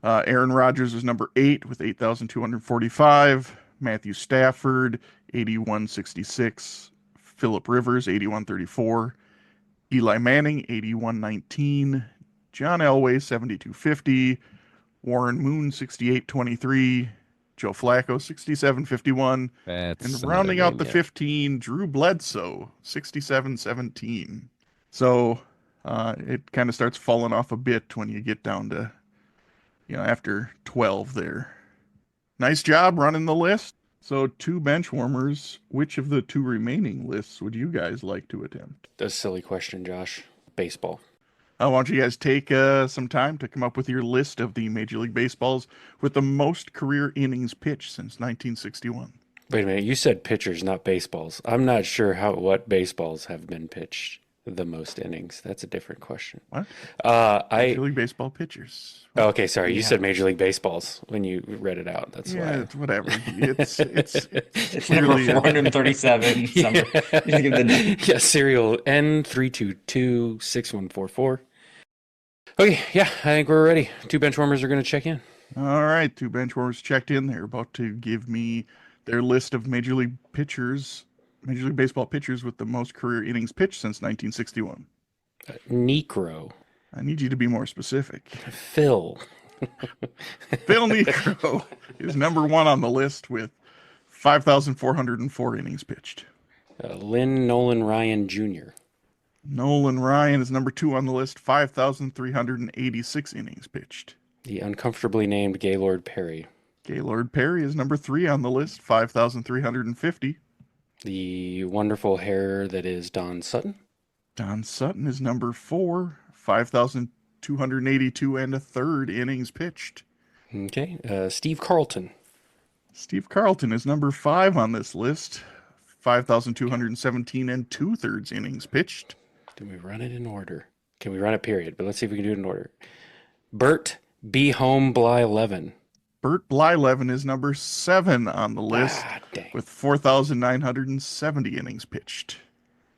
Aaron Rodgers is number 8 with 8,245. Matthew Stafford, 8,166. Phillip Rivers, 8,134. Eli Manning, 8,119. John Elway, 7,250. Warren Moon, 6,823. Joe Flacco, 6,751. And rounding out the 15, Drew Bledsoe, 6,717. So it kind of starts falling off a bit when you get down to, after 12 there. Nice job running the list. So 2 bench warmers. Which of the 2 remaining lists would you guys like to attempt? That's a silly question, Josh. Baseball. Why don't you guys take some time to come up with your list of the Major League Baseballs with the most career innings pitched since 1961? Wait a minute. You said pitchers, not baseballs. I'm not sure what baseballs have been pitched the most innings. That's a different question. What? Major League Baseball pitchers. Okay, sorry. You said Major League Baseballs when you read it out. That's why. It's whatever. It's number 437. Yeah, serial N3226144. Okay, yeah, I think we're ready. 2 bench warmers are going to check in. All right, 2 bench warmers checked in. They're about to give me their list of Major League Baseball pitchers with the most career innings pitched since 1961. Necro. I need you to be more specific. Phil. Phil Necro is number 1 on the list with 5,404 innings pitched. Lynn Nolan Ryan Jr. Nolan Ryan is number 2 on the list, 5,386 innings pitched. The uncomfortably named Gaylord Perry. Gaylord Perry is number 3 on the list, 5,350. The wonderful hair that is Don Sutton. Don Sutton is number 4, 5,282 and a third innings pitched. Okay. Steve Carlton. Steve Carlton is number 5 on this list, 5,217 and 2/3 innings pitched. Do we run it in order? Can we run it period? But let's see if we can do it in order. Bert B. Home Bly 11. Bert Blyleven is number 7 on the list Dang. with 4,970 innings pitched.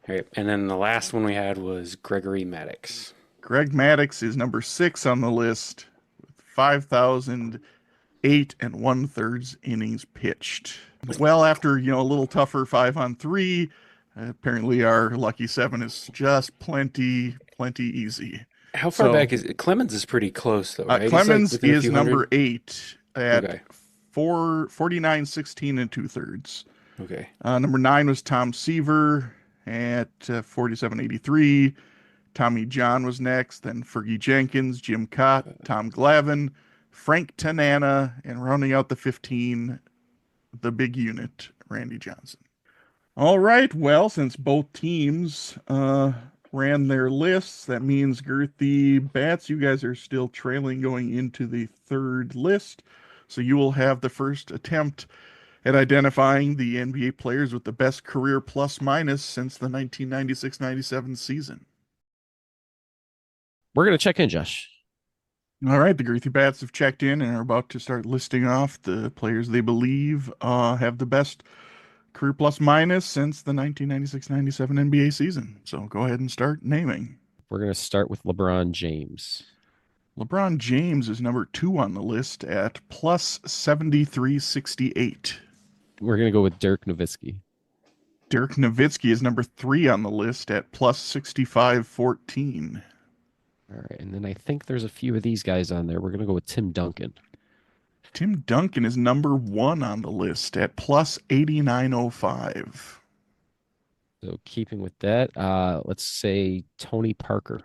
All right. And then the last one we had was Gregory Maddox. Greg Maddux is number 6 on the list with 5,008 1/3 innings pitched. Well, after a little tougher 5-on-3, apparently our lucky 7 is just plenty easy. How far back is it? Clemens is pretty close though, right? Clemens He's like is number 8 at Okay. 49-16 2/3. Okay. Number 9 was Tom Seaver at 47-83. Tommy John was next, then Fergie Jenkins, Jim Cott, Tom Glavine, Frank Tanana, and rounding out the 15, the big unit, Randy Johnson. All right, well, since both teams ran their lists, that means Girthy Bats, you guys are still trailing going into the third list. So you will have the first attempt at identifying the NBA players with the best career plus minus since the 1996-97 season. We're going to check in, Josh. All right, the Girthy Bats have checked in and are about to start listing off the players they believe have the best career plus minus since the 1996-97 NBA season. So go ahead and start naming. We're going to start with LeBron James. LeBron James is number 2 on the list at plus 73.68. We're going to go with Dirk Nowitzki. Dirk Nowitzki is number 3 on the list at plus 65.14. All right, and then I think there's a few of these guys on there. We're going to go with Tim Duncan. Tim Duncan is number 1 on the list at plus 89.05. So keeping with that, let's say Tony Parker.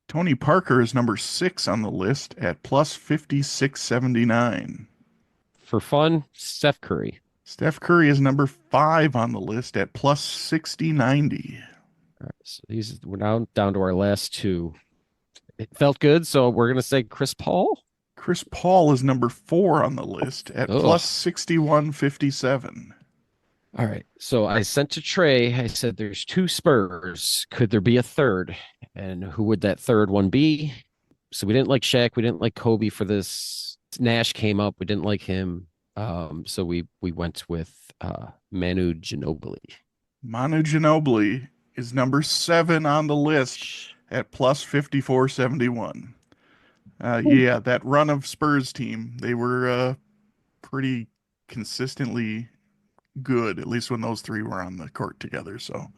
Tony Parker is number 6 on the list at plus 56.79. For fun, Steph Curry. Steph Curry is number 5 on the list at plus 60.90. All right, so we're now down to our last 2. It felt good, so we're going to say Chris Paul. Chris Paul is number 4 on the list at plus 61.57. All right. So I sent to Trey, I said, there's 2 Spurs. Could there be a third? And who would that third one be? So we didn't like Shaq. We didn't like Kobe for this. Nash came up. We didn't like him. So we went with Manu Ginobili. Manu Ginobili is number 7 on the list at plus 54.71. Yeah, that run of Spurs team, they were pretty consistently good, at least when those 3 were on the court together. So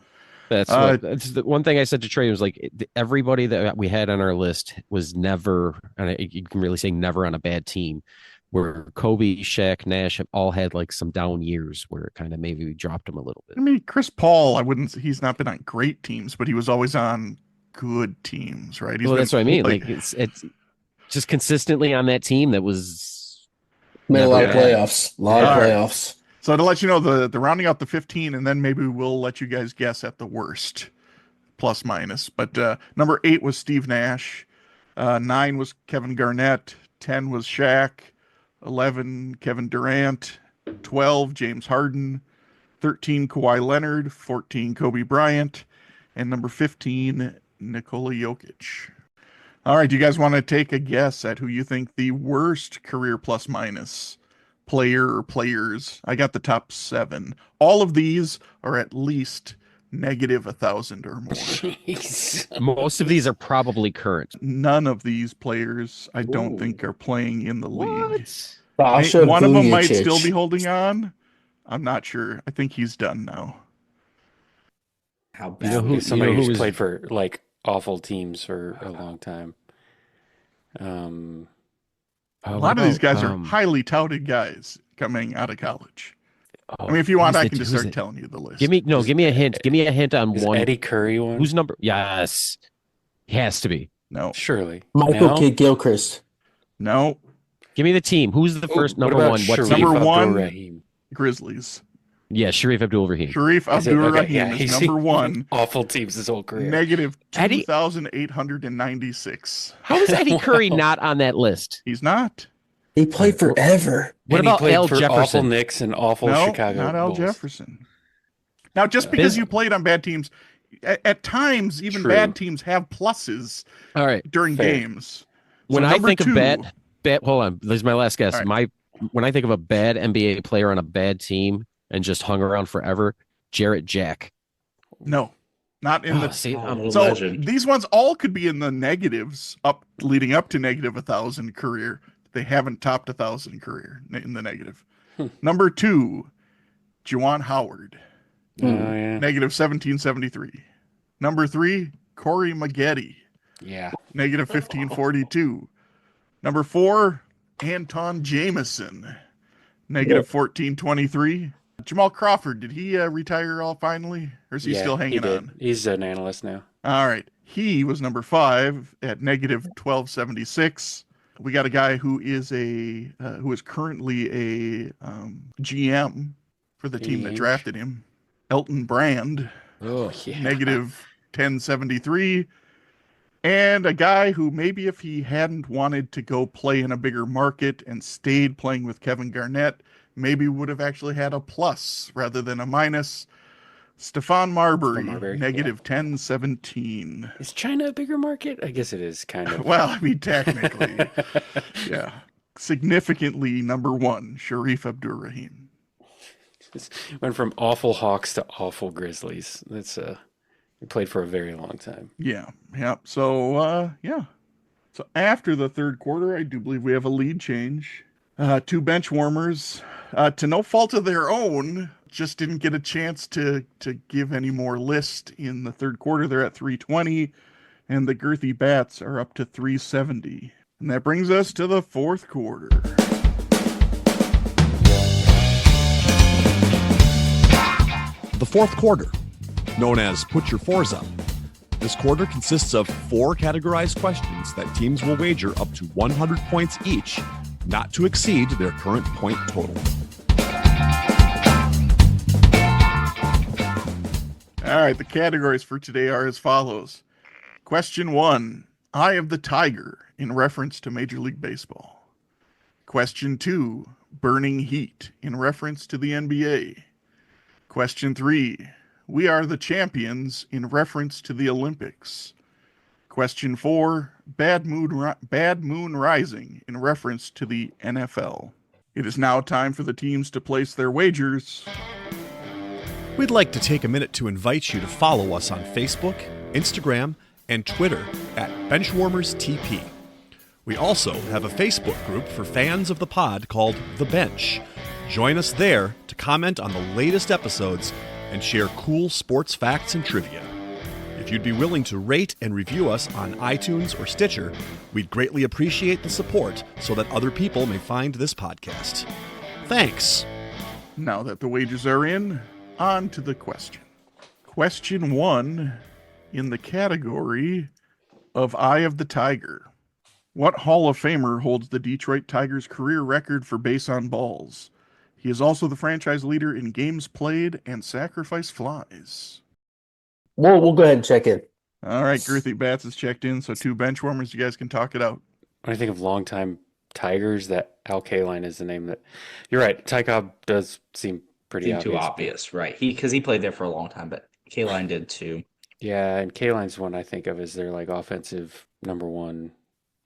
that's the one thing I said to Trey was like everybody that we had on our list was never, and you can really say never on a bad team, where Kobe, Shaq, Nash have all had like some down years where it kind of maybe we dropped them a little bit. I mean, Chris Paul, he's not been on great teams, but he was always on good teams, right? That's what I mean. Like it's just consistently on that team that was made a lot of playoffs. A lot of playoffs. So to let you know, the rounding out the 15, and then maybe we'll let you guys guess at the worst, plus minus. But number 8 was Steve Nash. 9 was Kevin Garnett. 10 was Shaq. 11, Kevin Durant. 12, James Harden. 13, Kawhi Leonard. 14, Kobe Bryant. And number 15, Nikola Jokic. All right, do you guys want to take a guess at who you think the worst career plus minus player or players? I got the top 7. All of these are at least negative 1,000 or more. Jeez. Most of these are probably current. None of these players, I don't think, are playing in the league. One of them might still be holding on. I'm not sure. I think he's done now. How bad? Somebody who's played for like awful teams for a long time. A lot of these guys are highly touted guys coming out of college. I mean, if you want, I can just start telling you the list. Give me a hint. Give me a hint on one. Eddie Curry one? Whose number? Yes. He has to be. No. Surely. Michael Kidd Gilchrist. No. Give me the team. Who's the first number 1? What's number 1? Grizzlies. Yeah, Sharif Abdul-Rahim. Sharif Abdul-Rahim is number 1. Awful teams his whole career. Negative 2,896. How is Eddie Curry not on that list? He's not. He played forever. What about Al Jefferson? Awful Knicks and awful Chicago not Al Bulls. Jefferson. Now, just because you played on bad teams, at times, even True. bad teams have pluses All right. during fair. games. When So I number think two, of bad, hold on. This is my last guess. All right. When I think of a bad NBA player on a bad team and just hung around forever, Jarrett Jack. no, not in the. See, So legend. these ones all could be in the negatives leading up to negative 1,000 career. They haven't topped 1,000 career in the negative. Number two, Juwan Howard, Oh yeah. negative 1773. Number three, Corey Maggette, Yeah. negative 1542. Number four, Anton Jameson, negative 1423. Jamal Crawford, did he retire all finally? Or is he still he hanging did. on? He's an analyst now. All right. He was number five at negative 1276. We got a guy who is currently a GM for the team that Yeesh. drafted him, Elton Brand, oh, Yeah. negative 1073. And a guy who maybe if he hadn't wanted to go play in a bigger market and stayed playing with Kevin Garnett, maybe would have actually had a plus rather than a minus. Stephon Marbury, Marbury, negative 1017. Is China a bigger market? I guess it is kind of. Well, I mean, technically, yeah. Significantly number one, Sharif Abdurrahim. Went from awful Hawks to awful Grizzlies. He played for a very long time. Yeah. So, yeah. So after the third quarter, I do believe we have a lead change. Two bench warmers, to no fault of their own, just didn't get a chance to give any more list in the third quarter. They're at 320, and the Girthy Bats are up to 370. And that brings us to the fourth quarter. The fourth quarter, known as Put Your Fours Up. This quarter consists of 4 categorized questions that teams will wager up to 100 points each, not to exceed their current point total. All right, the categories for today are as follows. Question 1, Eye of the Tiger, in reference to Major League Baseball. Question 2, Burning Heat, in reference to the NBA. Question 3, We Are the Champions, in reference to the Olympics. Question 4, Bad Moon Rising, in reference to the NFL. It is now time for the teams to place their wagers. We'd like to take a minute to invite you to follow us on Facebook, Instagram, and Twitter at BenchwarmersTP. We also have a Facebook group for fans of the pod called The Bench. Join us there to comment on the latest episodes and share cool sports facts and trivia. If you'd be willing to rate and review us on iTunes or Stitcher, we'd greatly appreciate the support so that other people may find this podcast. Thanks. Now that the wagers are in, on to the question. Question 1, in the category of Eye of the Tiger. What Hall of Famer holds the Detroit Tigers' career record for base on balls? He is also the franchise leader in games played and sacrifice flies. We'll go ahead and check in. All right, Girthy Bats is checked in, so 2 bench warmers, you guys can talk it out. When I think of longtime Tigers, that Al Kaline is the name that. You're right. Ty Cobb does seem pretty Seemed too obvious, right? Because he played there for a long time, but Kaline did too. Yeah, and Kaline's one I think of as their like offensive number one.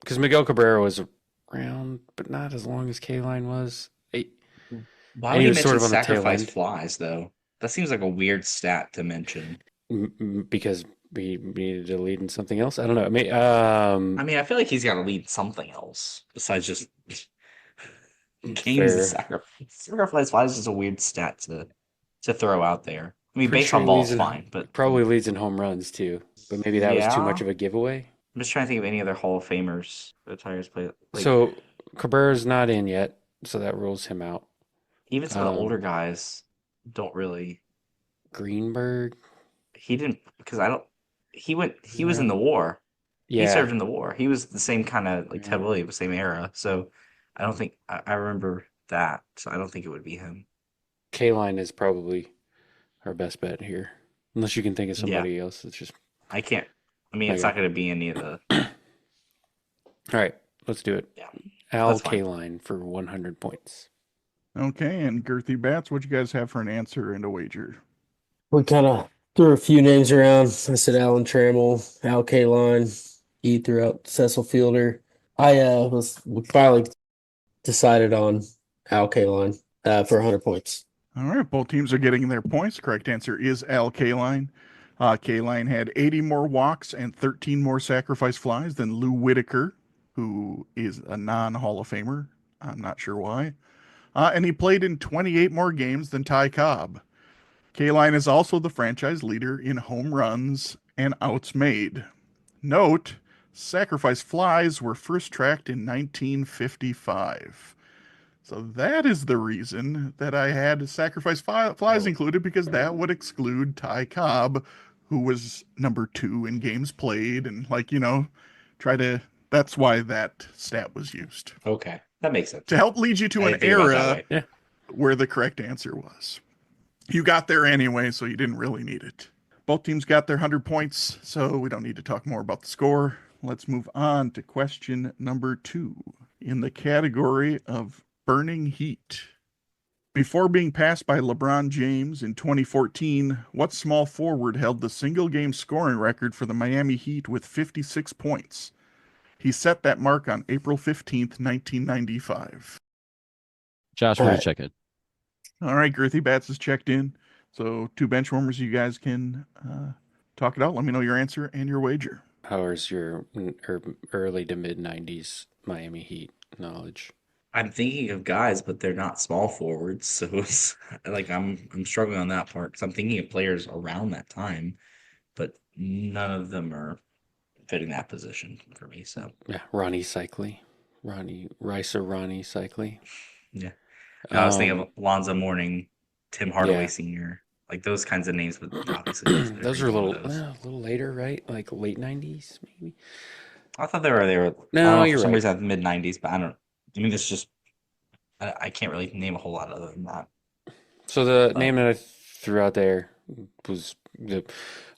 Because Miguel Cabrera was around, but not as long as Kaline was. Why And would he he was mention sort of on the tail sacrifice end. flies, though? That seems like a weird stat to mention. Because we needed to lead in something else. I don't know. I mean, I feel like he's got to lead something else besides just games Fair. and sacrifice flies is just a weird stat to throw out there. I mean, Pretty based sure on he ball leads is in- fine, but probably leads in home runs too. But maybe that was too Yeah. much of a giveaway. I'm just trying to think of any other Hall of Famers the Tigers play. Like, So Cabrera's not in yet, so that rules him out. even some of the um, older guys don't really. Greenberg, He didn't because I don't. He went. He was in the war. He yeah, served in the war. He was the same kind of like Ted Yeah. Williams, same era. So I don't think I remember that. So I don't think it would be him. Kaline is probably our best bet here, unless you can think of somebody else. It's just I can't. I mean, it's Okay. not going to be any of the. all right. Let's do it. Yeah, Al that's fine. Kaline for 100 points. Okay, and Girthy Bats, what you guys have for an answer and a wager? We kind of Threw a few names around. I said Alan Trammell, Al Kaline. E threw out Cecil Fielder. We finally decided on Al Kaline for 100 points. All right, both teams are getting their points. Correct answer is Al Kaline. Kaline had 80 more walks and 13 more sacrifice flies than Lou Whitaker, who is a non-Hall of Famer. I'm not sure why. And he played in 28 more games than Ty Cobb. Kaline is also the franchise leader in home runs and outs made. Note, sacrifice flies were first tracked in 1955. So that is the reason that I had sacrifice flies included, because that would exclude Ty Cobb, who was number 2 in games played, and that's why that stat was used. Okay, that makes sense. To help lead you to an era where the correct answer was. You got there anyway, so you didn't really need it. Both teams got their 100 points, so we don't need to talk more about the score. Let's move on to question number 2 in the category of burning heat. Before being passed by LeBron James in 2014, what small forward held the single-game scoring record for the Miami Heat with 56 points? He set that mark on April 15th, 1995. Josh, we're going to check it. All right, Girthy Bats is checked in. So 2 bench warmers, you guys can talk it out. Let me know your answer and your wager. How is your early to mid 90s Miami Heat knowledge? I'm thinking of guys, but they're not small forwards, so it's like I'm struggling on that part because I'm thinking of players around that time, but none of them are fitting that position for me. So yeah, Ronnie Cycli. Yeah. I was thinking of Alonzo Mourning, Tim Hardaway Sr., like those kinds of names, but obviously those are a little later, right? Like late 90s, maybe. I thought they were. No, I you're for some right. reason mid 90s, but I don't. I mean, it's just I can't really name a whole lot other than that. So the name that I threw out there was the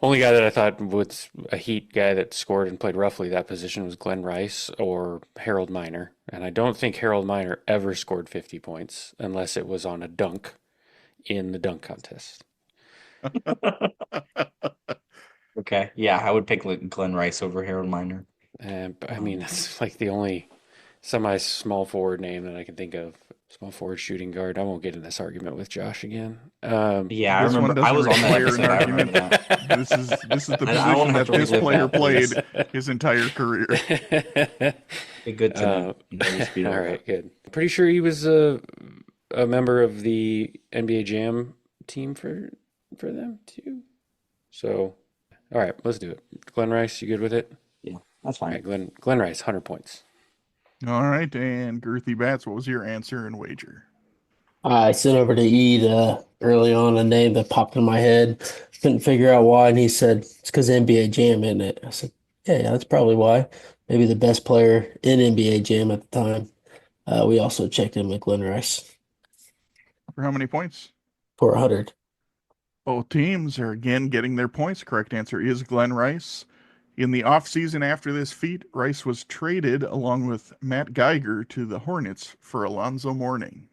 only guy that I thought was a Heat guy that scored and played roughly that position was Glenn Rice or Harold Miner. And I don't think Harold Miner ever scored 50 points unless it was on a dunk in the dunk contest. Okay. Yeah, I would pick Glenn Rice over Harold Miner. I mean, that's like the only semi-small forward name that I can think of. Small forward shooting guard. I won't get in this argument with Josh again. Yeah, I remember. I was on that episode. I remember that. This is the position that this player played his entire career. Good to know. All right, good. Pretty sure he was a member of the NBA Jam team for them too. So, all right, let's do it. Glenn Rice, you good with it? Yeah, that's fine. All right, Glenn Rice, 100 points. All right, and Girthy Bats, what was your answer and wager? I sent over to Ede early on a name that popped in my head. Couldn't figure out why, and he said it's because NBA Jam, isn't it? I said, yeah, that's probably why. Maybe the best player in NBA Jam at the time. We also checked in with Glenn Rice For how many points? for 100. Both teams are again getting their points. Correct answer is Glenn Rice. In the offseason after this feat, Rice was traded along with Matt Geiger to the Hornets for Alonzo Mourning.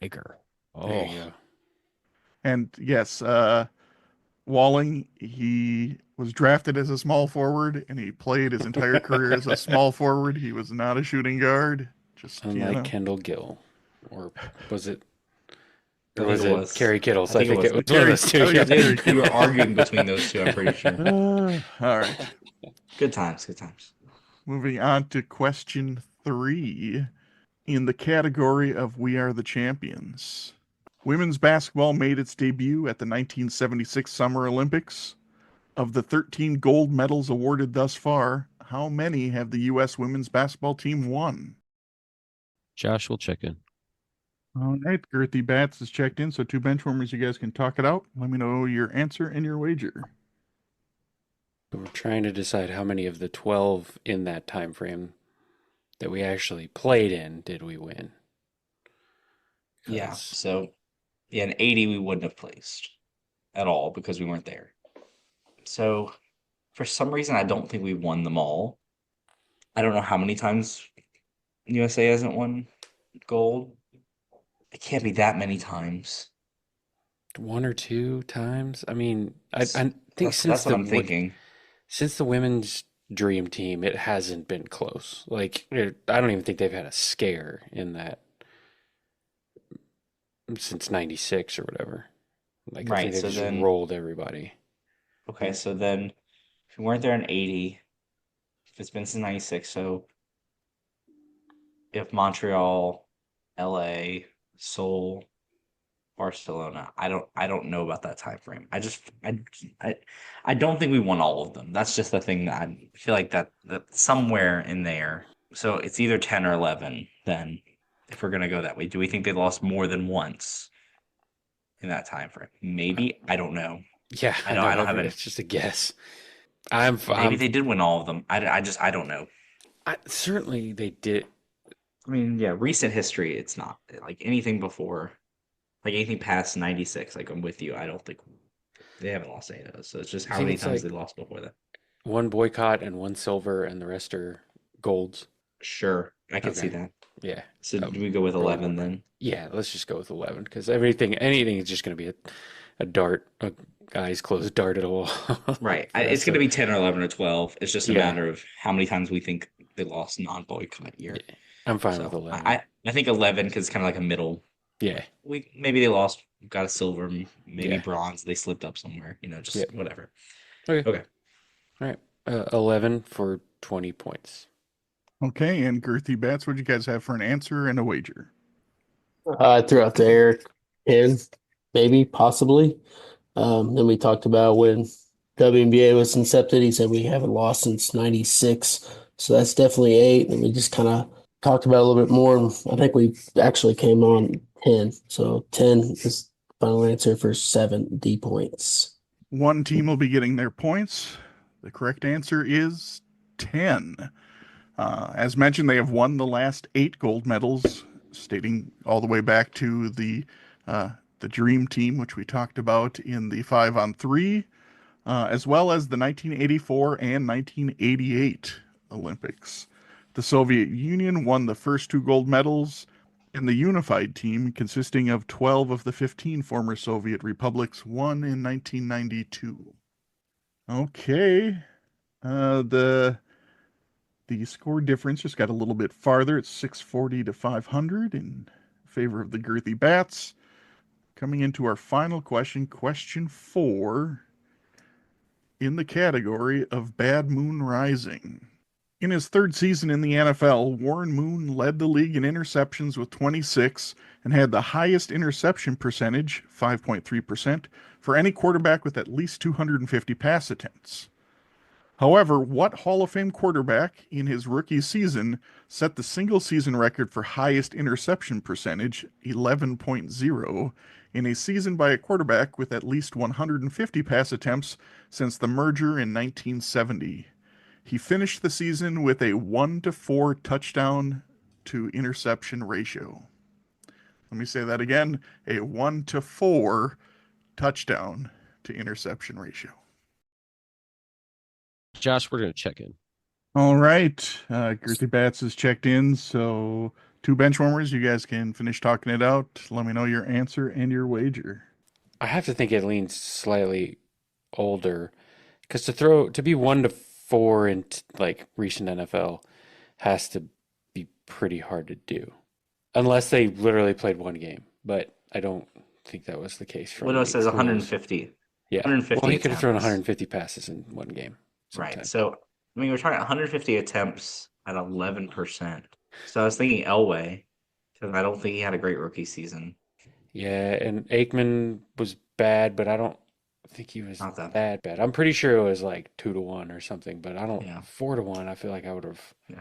Geiger. There you go. And yes, Walling, he was drafted as a small forward, and he played his entire career as a small forward. He was not a shooting guard. Just unlike Kendall Gill, or was it? Or was it Kerry Kittles? I think it was one of those two. You were arguing between those two, I'm pretty sure. All right. Good times. Moving on to question 3 in the category of We Are the Champions. Women's basketball made its debut at the 1976 Summer Olympics. Of the 13 gold medals awarded thus far, how many have the U.S. women's basketball team won? Josh will check in. All right, Girthy Bats is checked in, so 2 benchwarmers, you guys can talk it out. Let me know your answer and your wager. We're trying to decide how many of the 12 in that time frame that we actually played in did we win. Yeah, so in 80 we wouldn't have placed at all because we weren't there. So for some reason I don't think we won them all. I don't know how many times USA hasn't won gold. It can't be that many times. one or two times. I mean, I think That's what I'm thinking. since the women's dream team, it hasn't been close. Like, I don't even think they've had a scare in that since '96 or whatever. Like, I think Right. they So just then, rolled everybody. okay. So then, if we weren't there in 80, if it's been since 96, so if Montreal, LA, Seoul, Barcelona, I don't know about that time frame. I I don't think we won all of them. That's just the thing that I feel like that somewhere in there. So it's either 10 or 11 then if we're gonna go that way. Do we think they lost more than once in that time frame? Maybe. I don't know. Yeah, I I don't know. I don't have any. It's just a guess. Maybe I'm they did win all of them. I don't know. certainly they did. I mean, yeah, recent history, it's not like anything before, like anything past 96. Like I'm with you. I don't think they haven't lost any of those. So it's just I how think many it's times like they lost before that. one boycott and one silver, and the rest are golds. Sure, I can see Okay. that. Yeah. So do we go with Roll 11 over. then? Yeah, let's just go with 11 because anything is just going to be a dart, a eyes closed dart at a wall. Right. For It's us. going to So, be 10 or 11 or 12. It's just a yeah, matter of how many times we think they lost non-boycott year. yeah, I'm fine with So 11. I think 11 because it's kind of like a middle. Yeah, We maybe they lost, got a silver, maybe yeah, bronze. They slipped up somewhere. yeah. Just whatever. Okay, Okay. all right. 11 for 20 points. Okay, and Girthy Bats, what do you guys have for an answer and a wager? I threw out to Eric 10, maybe, possibly. Then we talked about when WNBA was incepted. He said we haven't lost since 96. So that's definitely 8. And we just kind of talked about it a little bit more. And I think we actually came on 10. So 10 is the final answer for 70 points. One team will be getting their points. The correct answer is 10. As mentioned, they have won the last 8 gold medals, stating all the way back to the Dream Team, which we talked about in the 5-on-3, as well as the 1984 and 1988 Olympics. The Soviet Union won the first 2 gold medals, and the unified team, consisting of 12 of the 15 former Soviet republics, won in 1992. Okay. The score difference just got a little bit farther. It's 640 to 500 in favor of the Girthy Bats. Coming into our final question, question 4, in the category of Bad Moon Rising. In his 3rd season in the NFL, Warren Moon led the league in interceptions with 26 and had the highest interception percentage, 5.3%, for any quarterback with at least 250 pass attempts. However, what Hall of Fame quarterback in his rookie season set the single season record for highest interception percentage, 11.0, in a season by a quarterback with at least 150 pass attempts since the merger in 1970? He finished the season with a 1-to-4 touchdown to interception ratio. Let me say that again, a 1-to-4 touchdown to interception ratio. Josh, we're going to check in. All right. Girthy Bats is checked in, so 2 benchwarmers, you guys can finish talking it out. Let me know your answer and your wager. I have to think it leans slightly older because to be 1-4 in like recent NFL has to be pretty hard to do, unless they literally played one game. But I don't think that was the case for Widow me. says Who knows? 150. Yeah. 150 Well, he could have thrown attempts. 150 passes in one game. Right. sometime. So, I mean, we're talking 150 attempts at 11%. So I was thinking Elway, because I don't think he had a great rookie season. Yeah, and Aikman was bad, but I don't think he was Not that. bad. I'm pretty sure it was like 2-1 or something, but I don't Yeah. 4-1. I feel like I would have Yeah.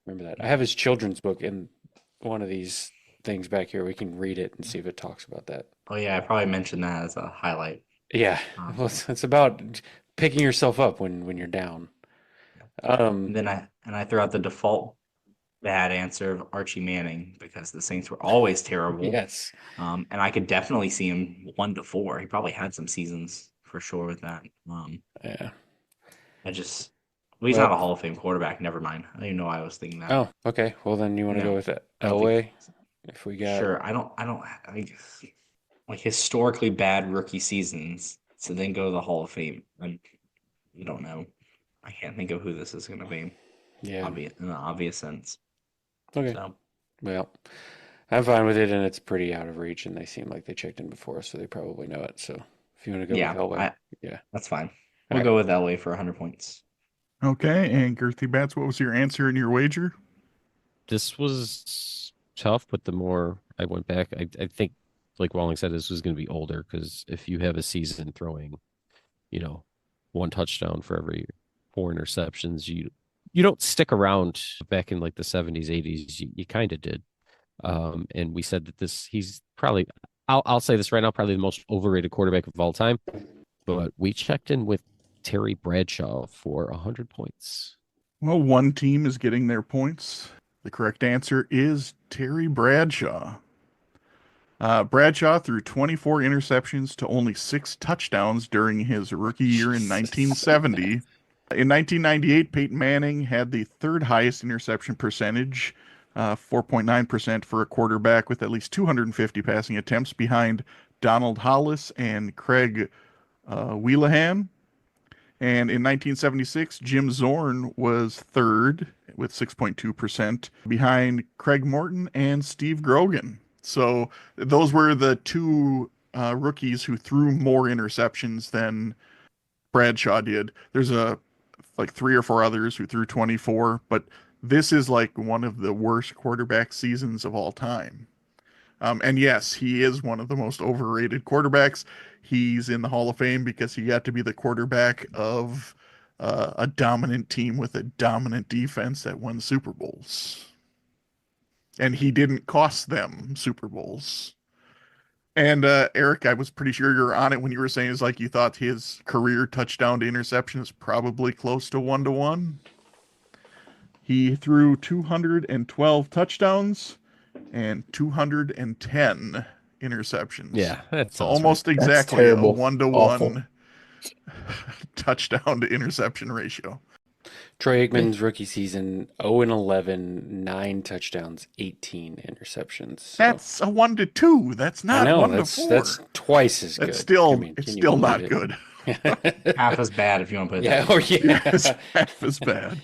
remember that. I have his children's book in one of these things back here. We can read it and see if it talks about that. Oh, yeah. I probably mentioned that as a highlight. Yeah, well, it's about picking yourself up when you're down. And then I threw out the default bad answer of Archie Manning because the Saints were always terrible. Yes. And I could definitely see him 1-4. He probably had some seasons for sure with that. Yeah. He's not a Hall of Fame quarterback. Never mind. I didn't even know I was thinking that. Oh, okay. Well, then you want to No, go with I don't Elway? If we got Sure. I guess like historically bad rookie seasons to then go to the Hall of Fame. I don't know. I can't think of who this is going to be. Yeah. In an obvious sense. Okay. So Well, I'm fine with it, and it's pretty out of reach, and they seem like they checked in before, so they probably know it. So if you want to go with Elway, yeah, that's fine. All We'll right. go with Elway for 100 points. Okay, and Girthy Bats, what was your answer and your wager? This was tough, but the more I went back, I think, like Walling said, this was going to be older because if you have a season throwing, one touchdown for every 4 interceptions, you don't stick around back in like the 70s, 80s. You kind of did. And we said that he's probably, I'll say this right now, probably the most overrated quarterback of all time. But we checked in with Terry Bradshaw for 100 points. Well, one team is getting their points. The correct answer is Terry Bradshaw. Bradshaw threw 24 interceptions to only 6 touchdowns during his rookie year in 1970. In 1998, Peyton Manning had the third highest interception percentage, 4.9% for a quarterback with at least 250 passing attempts behind Donald Hollis and Craig Wheelahan. And in 1976, Jim Zorn was third with 6.2% behind Craig Morton and Steve Grogan. So those were the two rookies who threw more interceptions than Bradshaw did. There's like 3 or 4 others who threw 24, but this is like one of the worst quarterback seasons of all time. And yes, he is one of the most overrated quarterbacks. He's in the Hall of Fame because he got to be the quarterback of a dominant team with a dominant defense that won Super Bowls. And he didn't cost them Super Bowls. And Eric, I was pretty sure you were on it when you were saying it's like you thought his career touchdown to interception is probably close to 1-to-1. He threw 212 touchdowns and 210 interceptions. Yeah, that's so almost That's exactly a terrible. 1-to-1 Awful. touchdown to interception ratio. Troy Aikman's rookie season, 0-11, 9 touchdowns, 18 interceptions. So. That's a 1-to-2. That's not 1-to-4. That's twice as good. It's still, I mean, it's can you still not believe good. it? Half as bad if you want to put it Yeah, that way. yeah. It's half as bad.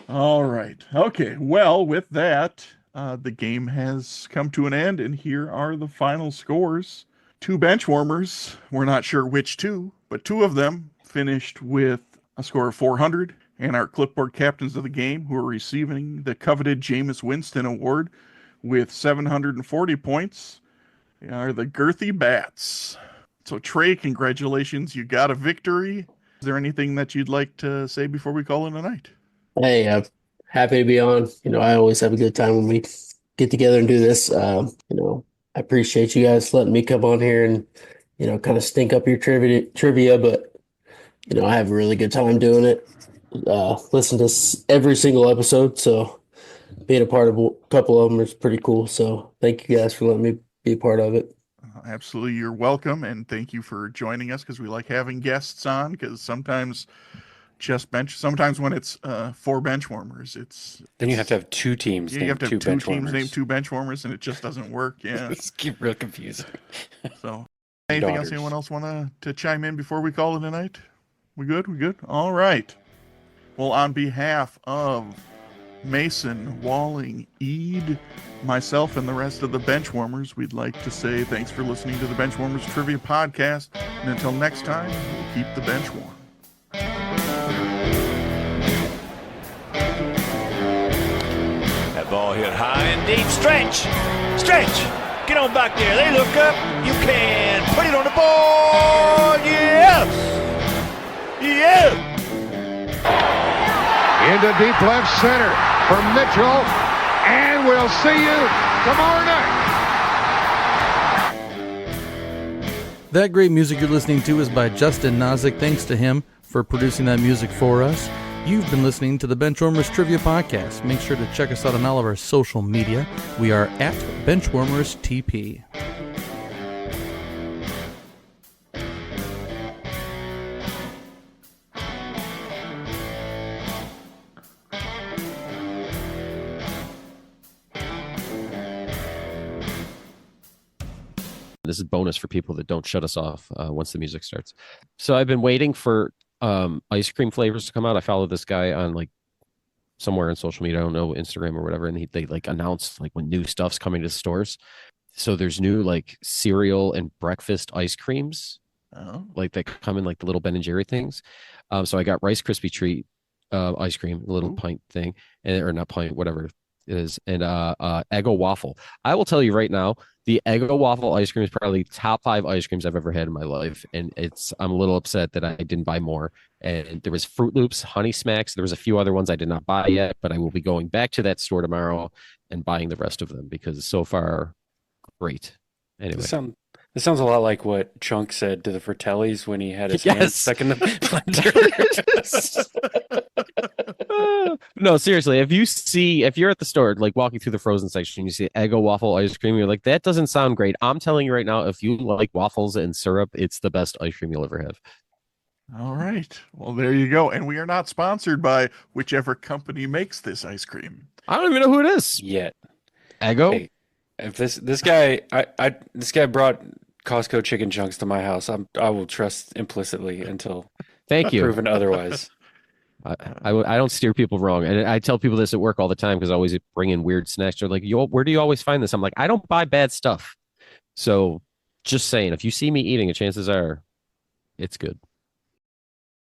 All right. Okay. Well, with that, the game has come to an end, and here are the final scores. 2 bench warmers. We're not sure which 2, but 2 of them finished with a score of 400. And our clipboard captains of the game, who are receiving the coveted Jameis Winston Award with 740 points, are the Girthy Bats. So, Trey, congratulations. You got a victory. Is there anything that you'd like to say before we call it a night? Hey, I'm happy to be on. I always have a good time when we get together and do this. I appreciate you guys letting me come on here and, kind of stink up your trivia, but, I have a really good time doing it. Listen to every single episode, so being a part of a couple of them is pretty cool. So thank you guys for letting me be a part of it. Absolutely. You're welcome. And thank you for joining us because we like having guests on because sometimes when it's 4 bench warmers, Then you have to have 2 teams. you have to have 2 bench teams warmers. name 2 bench warmers, and it just doesn't work. Yeah. It's get real confusing. So anything else anyone else want to chime in before we call it a night? We good? We good? All right. Well, on behalf of Mason, Walling, Eid, myself, and the rest of the Benchwarmers, we'd like to say thanks for listening to the Benchwarmers Trivia Podcast. And until next time, we'll keep the bench warm. That ball hit high and deep. Stretch! Get on back there. They look up. You can put it on the board. Yes! Into deep left center for Mitchell, and we'll see you tomorrow night. That great music you're listening to is by Justin Nozick. Thanks to him for producing that music for us. You've been listening to the Benchwarmers Trivia Podcast. Make sure to check us out on all of our social media. We are at Benchwarmers TP. This is bonus for people that don't shut us off once the music starts. So I've been waiting for ice cream flavors to come out. I follow this guy on like somewhere on social media, I don't know, Instagram or whatever, and they like announce like when new stuff's coming to stores. So there's new like cereal and breakfast ice creams, like they come in like the little Ben and Jerry things. So I got Rice Krispie treat ice cream, a little pint thing, and or not pint, whatever it is, and Eggo waffle. I will tell you right now, the Eggo waffle ice cream is probably top 5 ice creams I've ever had in my life, and I'm a little upset that I didn't buy more. And there was Fruit Loops, Honey Smacks. There was a few other ones I did not buy yet, but I will be going back to that store tomorrow and buying the rest of them because so far, great. Anyway. This sounds a lot like what Chunk said to the Fratellis when he had his hand stuck in the blender. No, seriously, if you're at the store, like walking through the frozen section, you see Eggo waffle ice cream, you're like, that doesn't sound great. I'm telling you right now, if you like waffles and syrup, it's the best ice cream you'll ever have. All right. Well, there you go. And we are not sponsored by whichever company makes this ice cream. I don't even know who it is. Yet. Eggo? Hey, if this guy brought Costco chicken chunks to my house, I will trust implicitly until thank you proven otherwise. I don't steer people wrong, and I tell people this at work all the time because I always bring in weird snacks. They're like, where do you always find this? I'm like, I don't buy bad stuff. So just saying, if you see me eating it, chances are it's good.